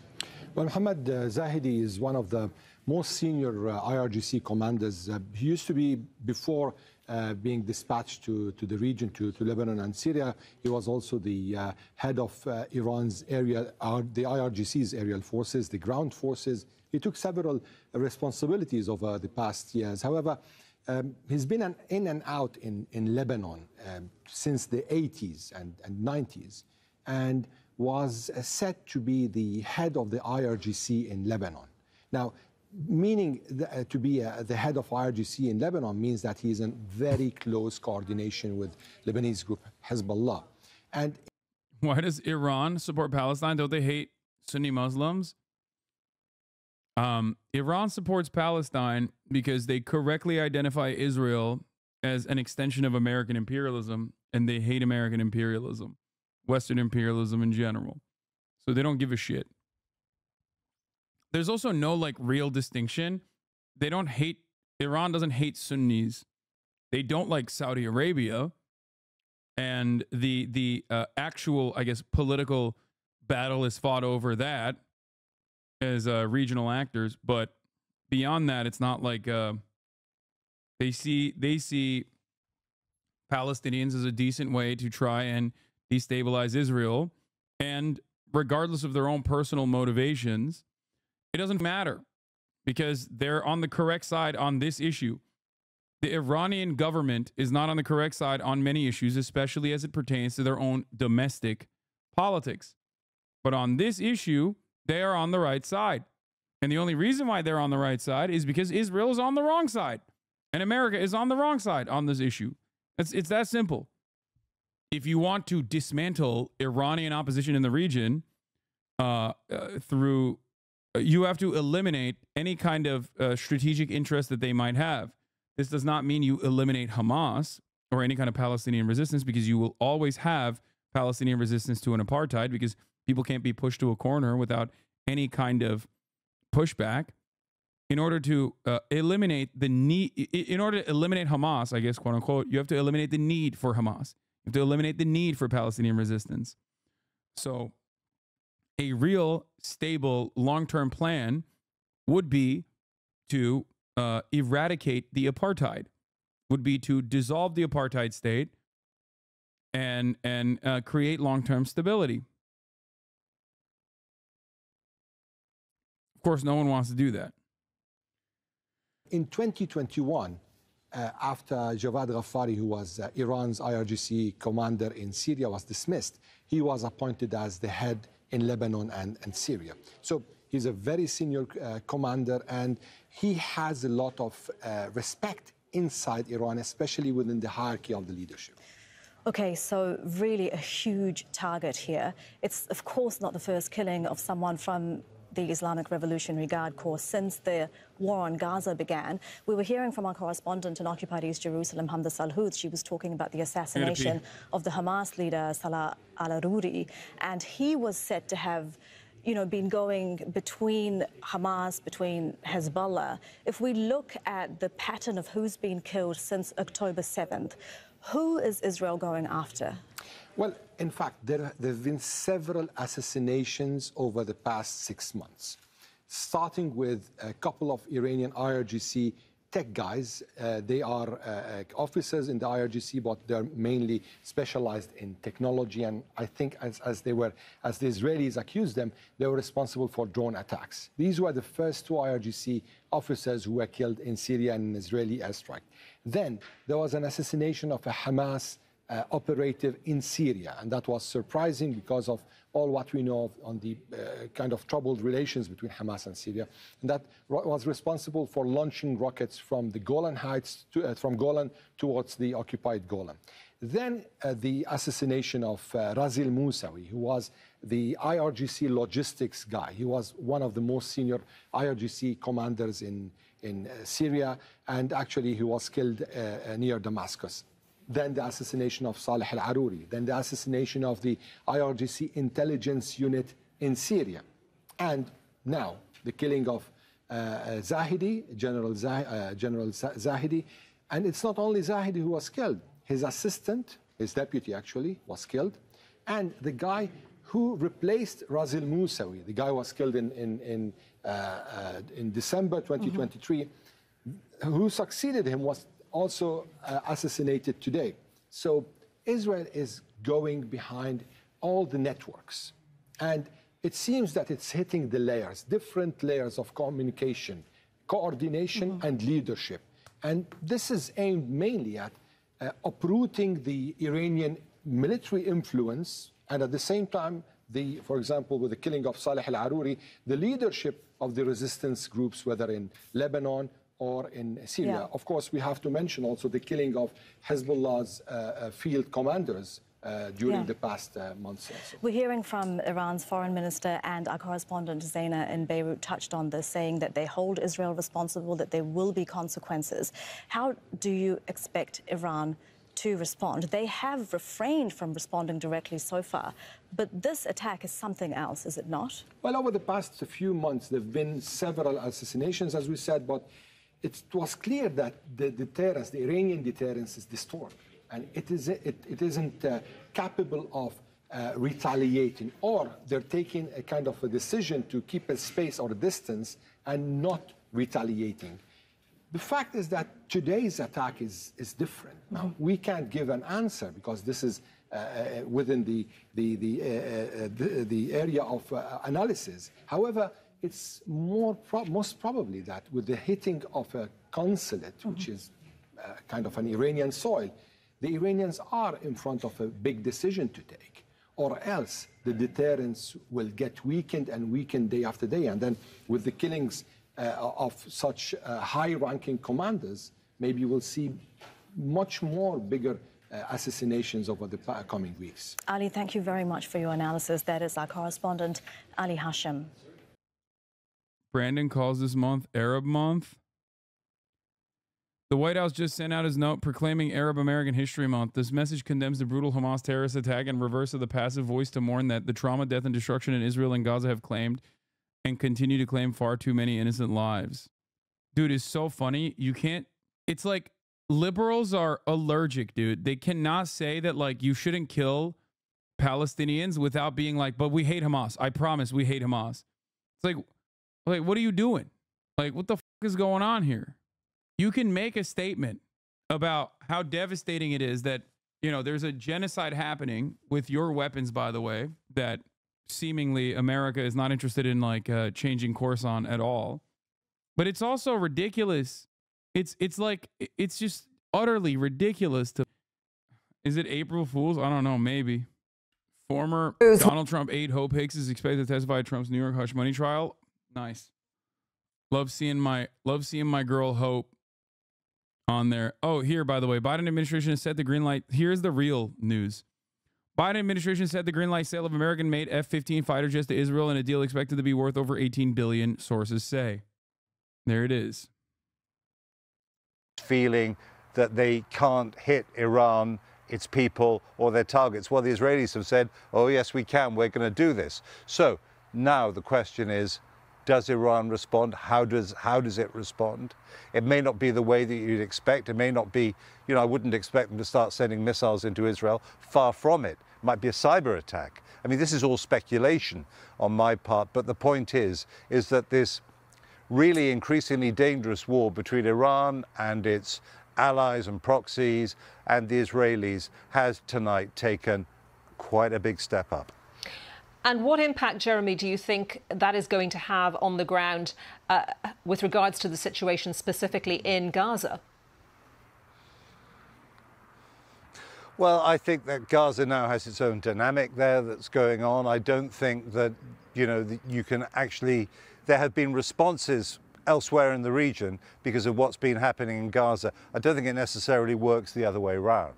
Well, Mohammad Zahedi is one of the most senior IRGC commanders. He used to be, before being dispatched to the region, to Lebanon and Syria, he was also the head of Iran's the IRGC's aerial forces, the ground forces. He took several responsibilities over the past years. However, he's been in and out in Lebanon since the 80s and 90s, and was set to be the head of the IRGC in Lebanon. Now, meaning to be the head of IRGC in Lebanon means that he's in very close coordination with Lebanese group Hezbollah. And why does Iran support Palestine? Don't they hate Sunni Muslims? Iran supports Palestine because they correctly identify Israel as an extension of American imperialism, and they hate American imperialism, Western imperialism in general. So they don't give a shit. There's also no like real distinction. They don't hate, Iran doesn't hate Sunnis. They don't like Saudi Arabia. And the actual, I guess, political battle is fought over that as regional actors. But beyond that, it's not like they see Palestinians as a decent way to try and destabilize Israel. And regardless of their own personal motivations, it doesn't matter because they're on the correct side on this issue. The Iranian government is not on the correct side on many issues, especially as it pertains to their own domestic politics. But on this issue, they are on the right side. And the only reason why they're on the right side is because Israel is on the wrong side. And America is on the wrong side on this issue. It's that simple. If you want to dismantle Iranian opposition in the region you have to eliminate any kind of strategic interest that they might have. This does not mean you eliminate Hamas or any kind of Palestinian resistance, because you will always have Palestinian resistance to an apartheid, because people can't be pushed to a corner without any kind of pushback. In order to eliminate the need, in order to eliminate Hamas, I guess, quote unquote, you have to eliminate the need for Hamas. You have to eliminate the need for Palestinian resistance. So a real, stable, long-term plan would be to eradicate the apartheid, would be to dissolve the apartheid state and create long-term stability. Of course, no one wants to do that. In 2021, after Javad Ghaffari, who was Iran's IRGC commander in Syria, was dismissed, he was appointed as the head in Lebanon and Syria. So he's a very senior commander, and he has a lot of respect inside Iran, especially within the hierarchy of the leadership. Okay, so really a huge target here. It's, of course, not the first killing of someone from the Islamic Revolutionary Guard Corps since the war on Gaza began. We were hearing from our correspondent in occupied East Jerusalem, Hamda Salhoud. She was talking about the assassination of the Hamas leader, Salah al-Aruri, and he was said to have, you know, been going between Hamas, between Hezbollah. If we look at the pattern of who's been killed since October 7th, who is Israel going after? Well, in fact, there have been several assassinations over the past 6 months, starting with a couple of Iranian IRGC tech guys. They are officers in the IRGC, but they're mainly specialized in technology. And I think as the Israelis accused them, they were responsible for drone attacks. These were the first 2 IRGC officers who were killed in Syria in an Israeli airstrike. Then there was an assassination of a Hamas operative in Syria, and that was surprising because of all what we know on the kind of troubled relations between Hamas and Syria, and that was responsible for launching rockets from the Golan Heights, from Golan towards the occupied Golan. Then the assassination of Razil Musawi, who was the IRGC logistics guy. He was one of the most senior IRGC commanders in Syria, and actually he was killed near Damascus. Then the assassination of Saleh al-Aruri, then the assassination of the IRGC intelligence unit in Syria, and now the killing of Zahidi, General Zahidi. And it's not only Zahidi who was killed, his assistant, his deputy actually, was killed, and the guy who replaced Razil Musawi, the guy was killed in December 2023, who succeeded him was also assassinated today. So Israel is going behind all the networks, and it seems that it's hitting the layers, different layers of communication, coordination, and leadership. And this is aimed mainly at uprooting the Iranian military influence, and at the same time, for example, with the killing of Saleh al-Aruri, the leadership of the resistance groups, whether in Lebanon or in Syria. Of course, we have to mention also the killing of Hezbollah's field commanders, during the past months also. We're hearing from Iran's foreign minister, and our correspondent Zaina in Beirut touched on this, saying that they hold Israel responsible, that there will be consequences. How do you expect Iran to respond? They have refrained from responding directly so far, but this attack is something else, is it not? Well, over the past few months, there have been several assassinations, as we said, but it was clear that the deterrence, the Iranian deterrence, is disturbed, and it isn't capable of retaliating, or they're taking a kind of a decision to keep a space or a distance and not retaliating. The fact is that today's attack is different. Now, we can't give an answer because this is within the area of analysis. However, it's most probably that with the hitting of a consulate, which is kind of an Iranian soil, the Iranians are in front of a big decision to take, or else the deterrence will get weakened and weakened day after day. And then with the killings of such high-ranking commanders, maybe we'll see much more bigger assassinations over the coming weeks. Ali, thank you very much for your analysis. That is our correspondent, Ali Hashim. Brandon calls this month Arab Month. The White House just sent out his note proclaiming Arab American History Month. This message condemns the brutal Hamas terrorist attack in reverse of the passive voice to mourn that the trauma, death, and destruction in Israel and Gaza have claimed and continue to claim far too many innocent lives. Dude, it's so funny. You can't, it's like liberals are allergic, dude. They cannot say that, like, you shouldn't kill Palestinians without being like, but we hate Hamas. I promise we hate Hamas. It's like, what are you doing? Like, what the fuck is going on here? You can make a statement about how devastating it is that, you know, there's a genocide happening with your weapons, by the way, that seemingly America is not interested in, like, changing course on at all. But it's also ridiculous. It's like, it's just utterly ridiculous to, is it April Fool's? I don't know, maybe. Former Donald Trump aide Hope Hicks is expected to testify at Trump's New York hush money trial. Nice. Love seeing my girl Hope on there. Oh, here, by the way, Biden administration has set the green light. Here's the real news. Biden administration set the green light sale of American-made F-15 fighter jets to Israel in a deal expected to be worth over $18 billion, sources say. There it is. Feeling that they can't hit Iran, its people, or their targets. Well, the Israelis have said, oh, yes, we can. We're going to do this. So now the question is, does Iran respond? How does it respond? It may not be the way that you'd expect. It may not be, you know, I wouldn't expect them to start sending missiles into Israel. Far from it. It might be a cyber attack. I mean, this is all speculation on my part. But the point is that this really increasingly dangerous war between Iran and its allies and proxies and the Israelis has tonight taken quite a big step up. And what impact, Jeremy, do you think that is going to have on the ground with regards to the situation specifically in Gaza? Well, I think that Gaza now has its own dynamic there that's going on. I don't think that, you know, that you can actually, there have been responses elsewhere in the region because of what's been happening in Gaza. I don't think it necessarily works the other way around.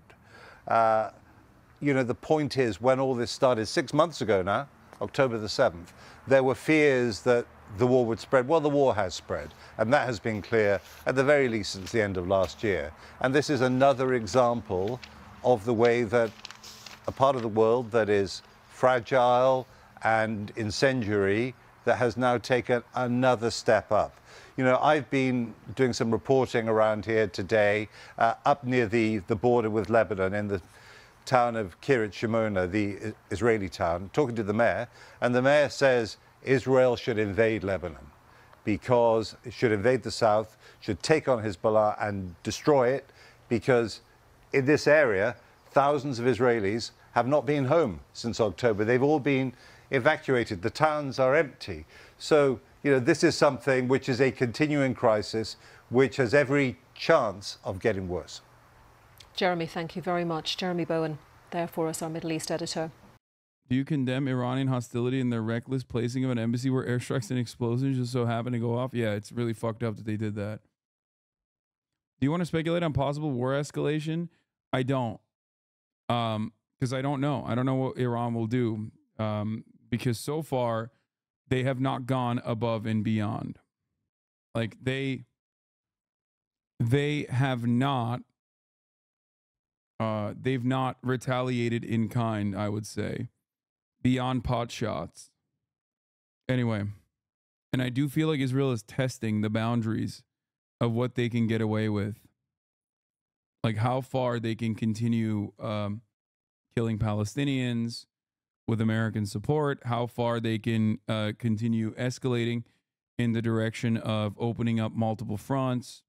You know, the point is, when all this started 6 months ago now, October the 7th, there were fears that the war would spread. Well, the war has spread, and that has been clear at the very least since the end of last year. And this is another example of the way that a part of the world that is fragile and incendiary that has now taken another step up. You know, I've been doing some reporting around here today, up near the border with Lebanon in the town of Kiryat Shimona, the Israeli town, talking to the mayor, and the mayor says Israel should invade Lebanon because it should invade the south, should take on Hezbollah and destroy it, because in this area, thousands of Israelis have not been home since October. They've all been evacuated. The towns are empty. So, you know, this is something which is a continuing crisis, which has every chance of getting worse. Jeremy, thank you very much. Jeremy Bowen, there for us, our Middle East editor. Do you condemn Iranian hostility and their reckless placing of an embassy where airstrikes and explosions just so happen to go off? Yeah, it's really fucked up that they did that. Do you want to speculate on possible war escalation? I don't. because I don't know. I don't know what Iran will do, because so far they have not gone above and beyond. Like they have not. They've not retaliated in kind, I would say, beyond pot shots. Anyway, and I do feel like Israel is testing the boundaries of what they can get away with. Like how far they can continue killing Palestinians with American support, how far they can continue escalating in the direction of opening up multiple fronts.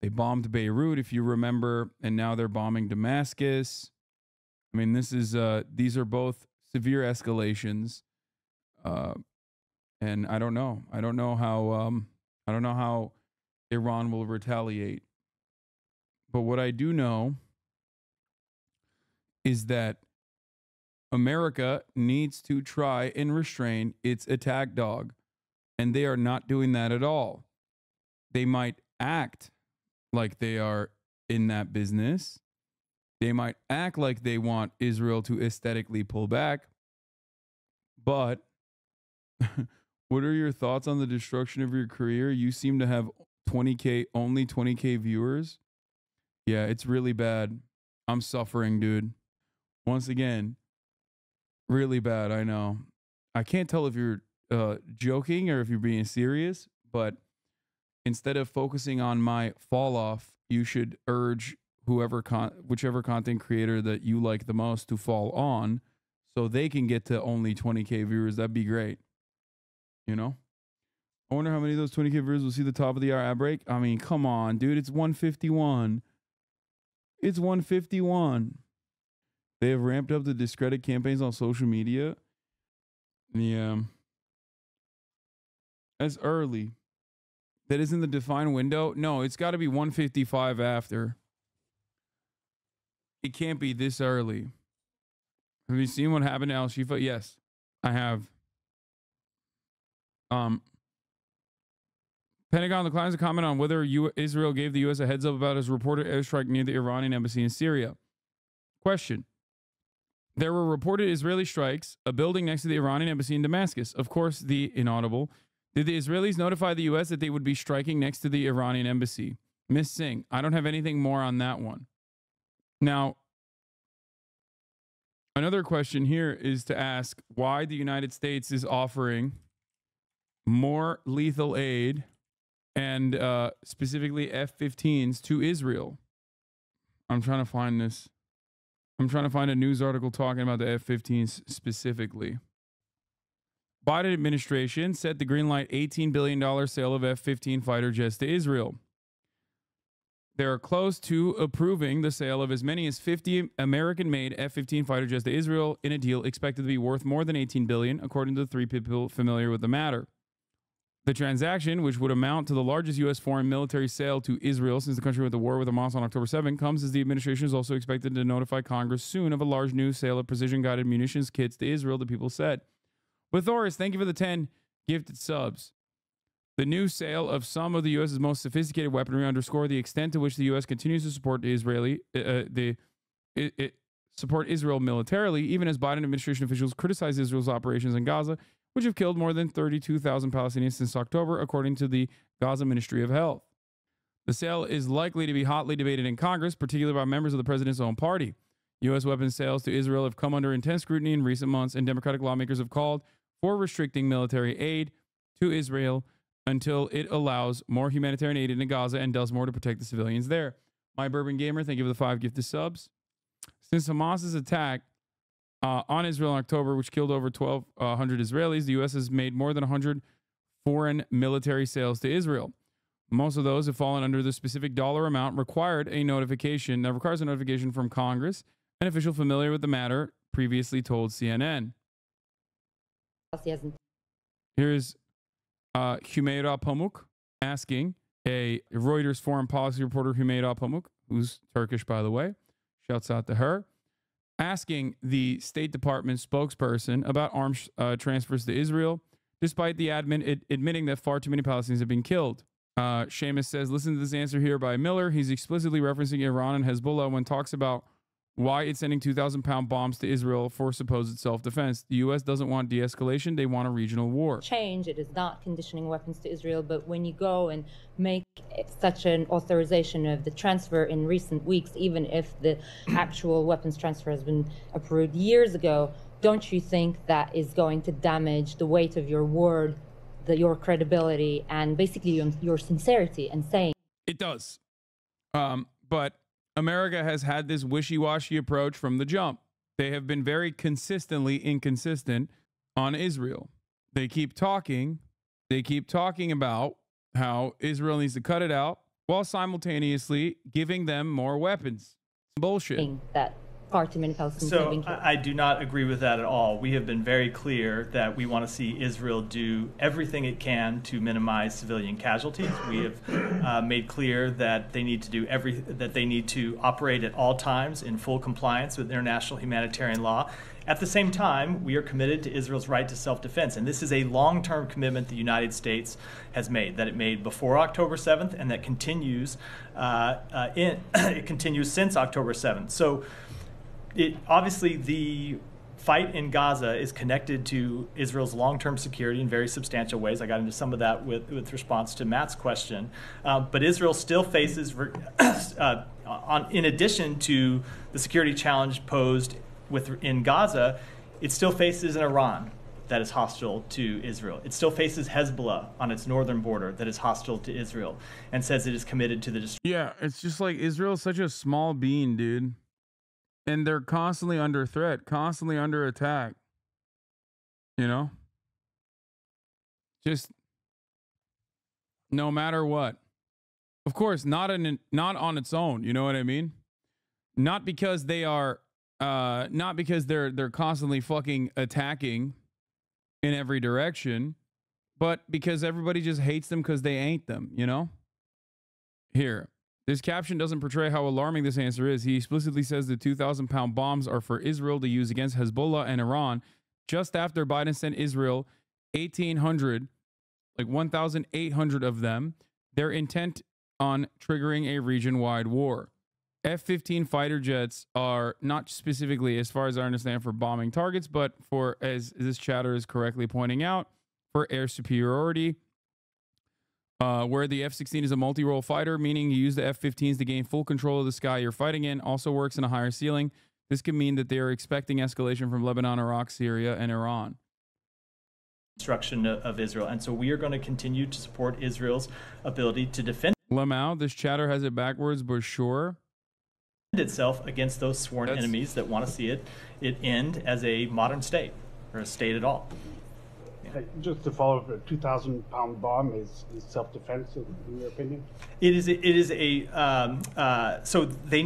They bombed Beirut, if you remember, and now they're bombing Damascus. I mean, these are both severe escalations, and I don't know. I don't know how Iran will retaliate. But what I do know is that America needs to try and restrain its attack dog, and they are not doing that at all. They might act like they are in that business. They might act like they want Israel to aesthetically pull back. But what are your thoughts on the destruction of your career? You seem to have only 20K viewers. Yeah, it's really bad. I'm suffering, dude. Once again, really bad, I know. I can't tell if you're joking or if you're being serious, but instead of focusing on my fall off, you should urge whichever content creator that you like the most to fall on so they can get to only 20K viewers. That'd be great. You know? I wonder how many of those 20K viewers will see the top of the hour ad break. I mean, come on, dude. It's 151. It's 151. They have ramped up the discredit campaigns on social media. Yeah. That's early. That isn't the defined window. No, it's got to be 155 after. It can't be this early. Have you seen what happened to Al Shifa? Yes, I have. Pentagon declines to comment on whether Israel gave the U.S. a heads up about its reported airstrike near the Iranian embassy in Syria. Question. There were reported Israeli strikes, a building next to the Iranian embassy in Damascus. Of course, the inaudible. Did the Israelis notify the U.S. that they would be striking next to the Iranian embassy? Miss Singh, I don't have anything more on that one. Now, another question here is to ask why the United States is offering more lethal aid and specifically F-15s to Israel. I'm trying to find this. I'm trying to find a news article talking about the F-15s specifically. Biden administration set the green light $18 billion sale of F-15 fighter jets to Israel. They are close to approving the sale of as many as 50 American-made F-15 fighter jets to Israel in a deal expected to be worth more than $18 billion, according to the three people familiar with the matter. The transaction, which would amount to the largest U.S. foreign military sale to Israel since the country went to war with Hamas on October 7, comes as the administration is also expected to notify Congress soon of a large new sale of precision-guided munitions kits to Israel, the people said. With Thoris, thank you for the 10 gifted subs. The new sale of some of the U.S.'s most sophisticated weaponry underscore the extent to which the U.S. continues to support support Israel militarily, even as Biden administration officials criticize Israel's operations in Gaza, which have killed more than 32,000 Palestinians since October, according to the Gaza Ministry of Health. The sale is likely to be hotly debated in Congress, particularly by members of the president's own party. U.S. weapons sales to Israel have come under intense scrutiny in recent months, and Democratic lawmakers have called for restricting military aid to Israel until it allows more humanitarian aid into Gaza and does more to protect the civilians there. My Bourbon Gamer, thank you for the 5 gifted subs. Since Hamas's attack on Israel in October, which killed over 1,200 Israelis, the U.S. has made more than 100 foreign military sales to Israel. Most of those have fallen under the specific dollar amount required a notification that requires a notification from Congress. An official familiar with the matter previously told CNN. Here's Hümeyra Pamuk asking a Reuters foreign policy reporter, Hümeyra Pamuk, who's Turkish, by the way. Shouts out to her. Asking the State Department spokesperson about arms transfers to Israel, despite the admitting that far too many Palestinians have been killed. Seamus says, listen to this answer here by Miller. He's explicitly referencing Iran and Hezbollah when talks about why it's sending 2,000-pound bombs to Israel for supposed self-defense. The U.S. doesn't want de-escalation. They want a regional war. Change. It is not conditioning weapons to Israel, but when you go and make such an authorization of the transfer in recent weeks, even if the actual weapons transfer has been approved years ago, don't you think that is going to damage the weight of your word, your credibility, and basically your sincerity in saying? It does. But America has had this wishy-washy approach from the jump. They have been very consistently inconsistent on Israel. They keep talking about how Israel needs to cut it out while simultaneously giving them more weapons. Bullshit. That far too many Palestinians have been killed. I do not agree with that at all. We have been very clear that we want to see Israel do everything it can to minimize civilian casualties. We have made clear that they need to do that they need to operate at all times in full compliance with international humanitarian law. At the same time, we are committed to Israel's right to self-defense, and this is a long-term commitment the United States has made, that it made before October 7th, and that continues it continues since October 7th. So obviously, the fight in Gaza is connected to Israel's long-term security in very substantial ways. I got into some of that with response to Matt's question. But Israel still faces, in addition to the security challenge posed in Gaza, it still faces an Iran that is hostile to Israel. It still faces Hezbollah on its northern border that is hostile to Israel and says it is committed to the destruction. Yeah, it's just like Israel's such a small bean, dude. And they're constantly under threat, constantly under attack. You know? Just no matter what. Of course, not on its own, you know what I mean? Not because they are not because they're constantly fucking attacking in every direction, but because everybody just hates them because they ain't them, you know? Here. This caption doesn't portray how alarming this answer is. He explicitly says the 2,000-pound bombs are for Israel to use against Hezbollah and Iran just after Biden sent Israel 1,800, like 1,800 of them, their intent on triggering a region-wide war. F-15 fighter jets are not specifically, as far as I understand, for bombing targets, but for, as this chatter is correctly pointing out, for air superiority. Where the F-16 is a multi-role fighter, meaning you use the F-15s to gain full control of the sky you're fighting in, also works in a higher ceiling. This could mean that they are expecting escalation from Lebanon, Iraq, Syria, and Iran. Destruction of Israel. And so we are going to continue to support Israel's ability to defend Lamau, this chatter has it backwards, but sure. Itself against those sworn enemies that want to see it end as a modern state, or a state at all. Just to follow up, a 2,000-pound bomb is self-defense, in your opinion? It is a so they.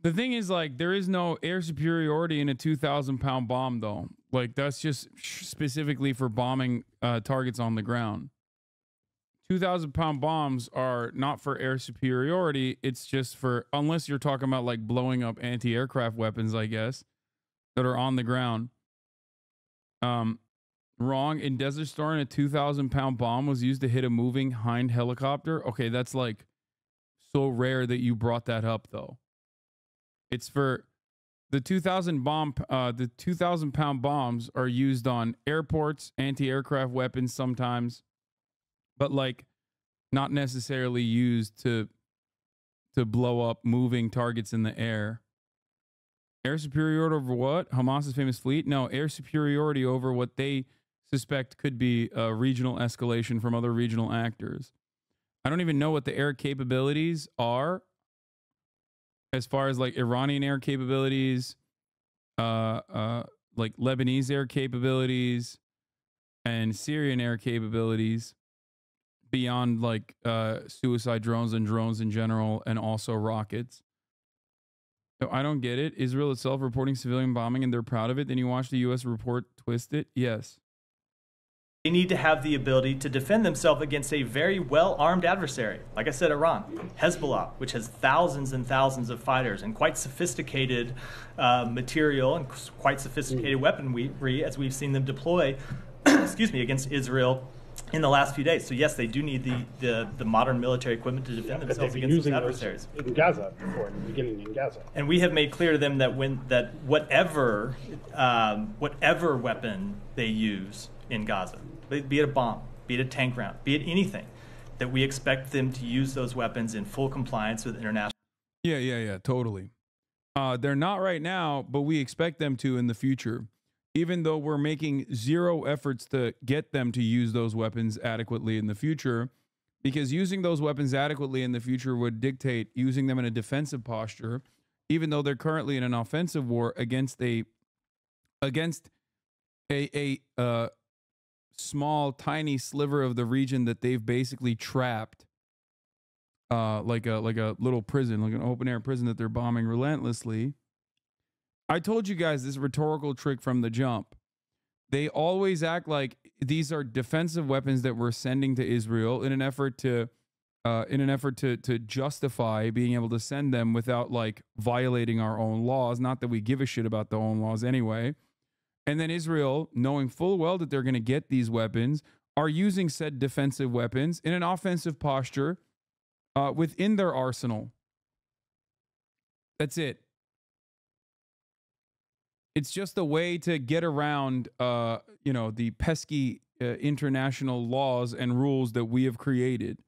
The thing is, like, there is no air superiority in a 2,000-pound bomb, though. Like, that's just specifically for bombing targets on the ground. 2,000-pound bombs are not for air superiority. It's just for, unless you're talking about like blowing up anti-aircraft weapons, I guess, that are on the ground. Wrong. In Desert Storm, a 2,000-pound bomb was used to hit a moving Hind helicopter. Okay, that's like so rare that you brought that up, though. It's for the 2,000-pound bombs are used on airports, anti-aircraft weapons sometimes, but like not necessarily used to blow up moving targets in the air. Air superiority over what? Hamas's famous fleet? No, air superiority over what they suspect could be a regional escalation from other regional actors. I don't even know what the air capabilities are as far as like Iranian air capabilities, like Lebanese air capabilities and Syrian air capabilities beyond like suicide drones and drones in general, and also rockets. So I don't get it. Israel itself reporting civilian bombing and they're proud of it. Then you watch the U.S. report twist it. Yes. They need to have the ability to defend themselves against a very well-armed adversary. Like I said, Iran, Hezbollah, which has thousands and thousands of fighters and quite sophisticated material and quite sophisticated weaponry, as we've seen them deploy, excuse me, against Israel in the last few days. So yes, they do need the modern military equipment to defend themselves against those adversaries. In Gaza before, in the beginning in Gaza. And we have made clear to them that whatever weapon they use in Gaza, be it a bomb, be it a tank round, be it anything, that we expect them to use those weapons in full compliance with international. Yeah, totally. They're not right now, but we expect them to in the future, even though we're making zero efforts to get them to use those weapons adequately in the future, because using those weapons adequately in the future would dictate using them in a defensive posture, even though they're currently in an offensive war against a small, tiny sliver of the region that they've basically trapped, like a little prison, like an open air prison that they're bombing relentlessly. I told you guys this rhetorical trick from the jump. They always act like these are defensive weapons that we're sending to Israel in an effort to justify being able to send them without like violating our own laws. Not that we give a shit about the own laws anyway. And then Israel, knowing full well that they're going to get these weapons, are using said defensive weapons in an offensive posture within their arsenal. That's it. It's just a way to get around, the pesky international laws and rules that we have created.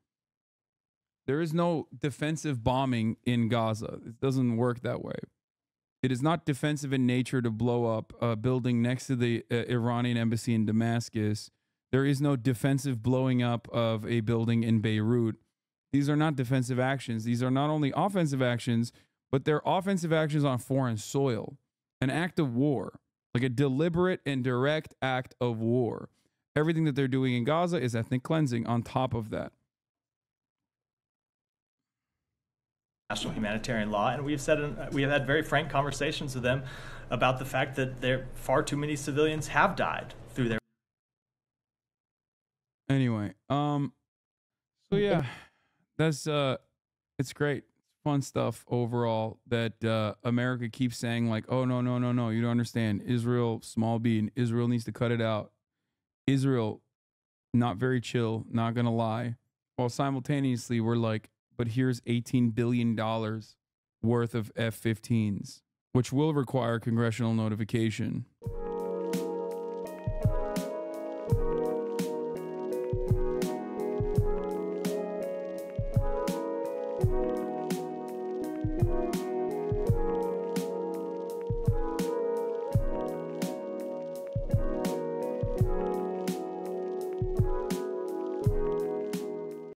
There is no defensive bombing in Gaza. It doesn't work that way. It is not defensive in nature to blow up a building next to the Iranian embassy in Damascus. There is no defensive blowing up of a building in Beirut. These are not defensive actions. These are not only offensive actions, but they're offensive actions on foreign soil. An act of war, like a deliberate and direct act of war. Everything that they're doing in Gaza is ethnic cleansing on top of that. National humanitarian law, and we have had very frank conversations with them about the fact that far too many civilians have died through their. Anyway, so yeah, that's it's great. Fun stuff overall that America keeps saying like, oh, no, you don't understand. Israel, small bean. Israel needs to cut it out. Israel, not very chill, not going to lie. While simultaneously, we're like, but here's $18 billion worth of F-15s, which will require congressional notification.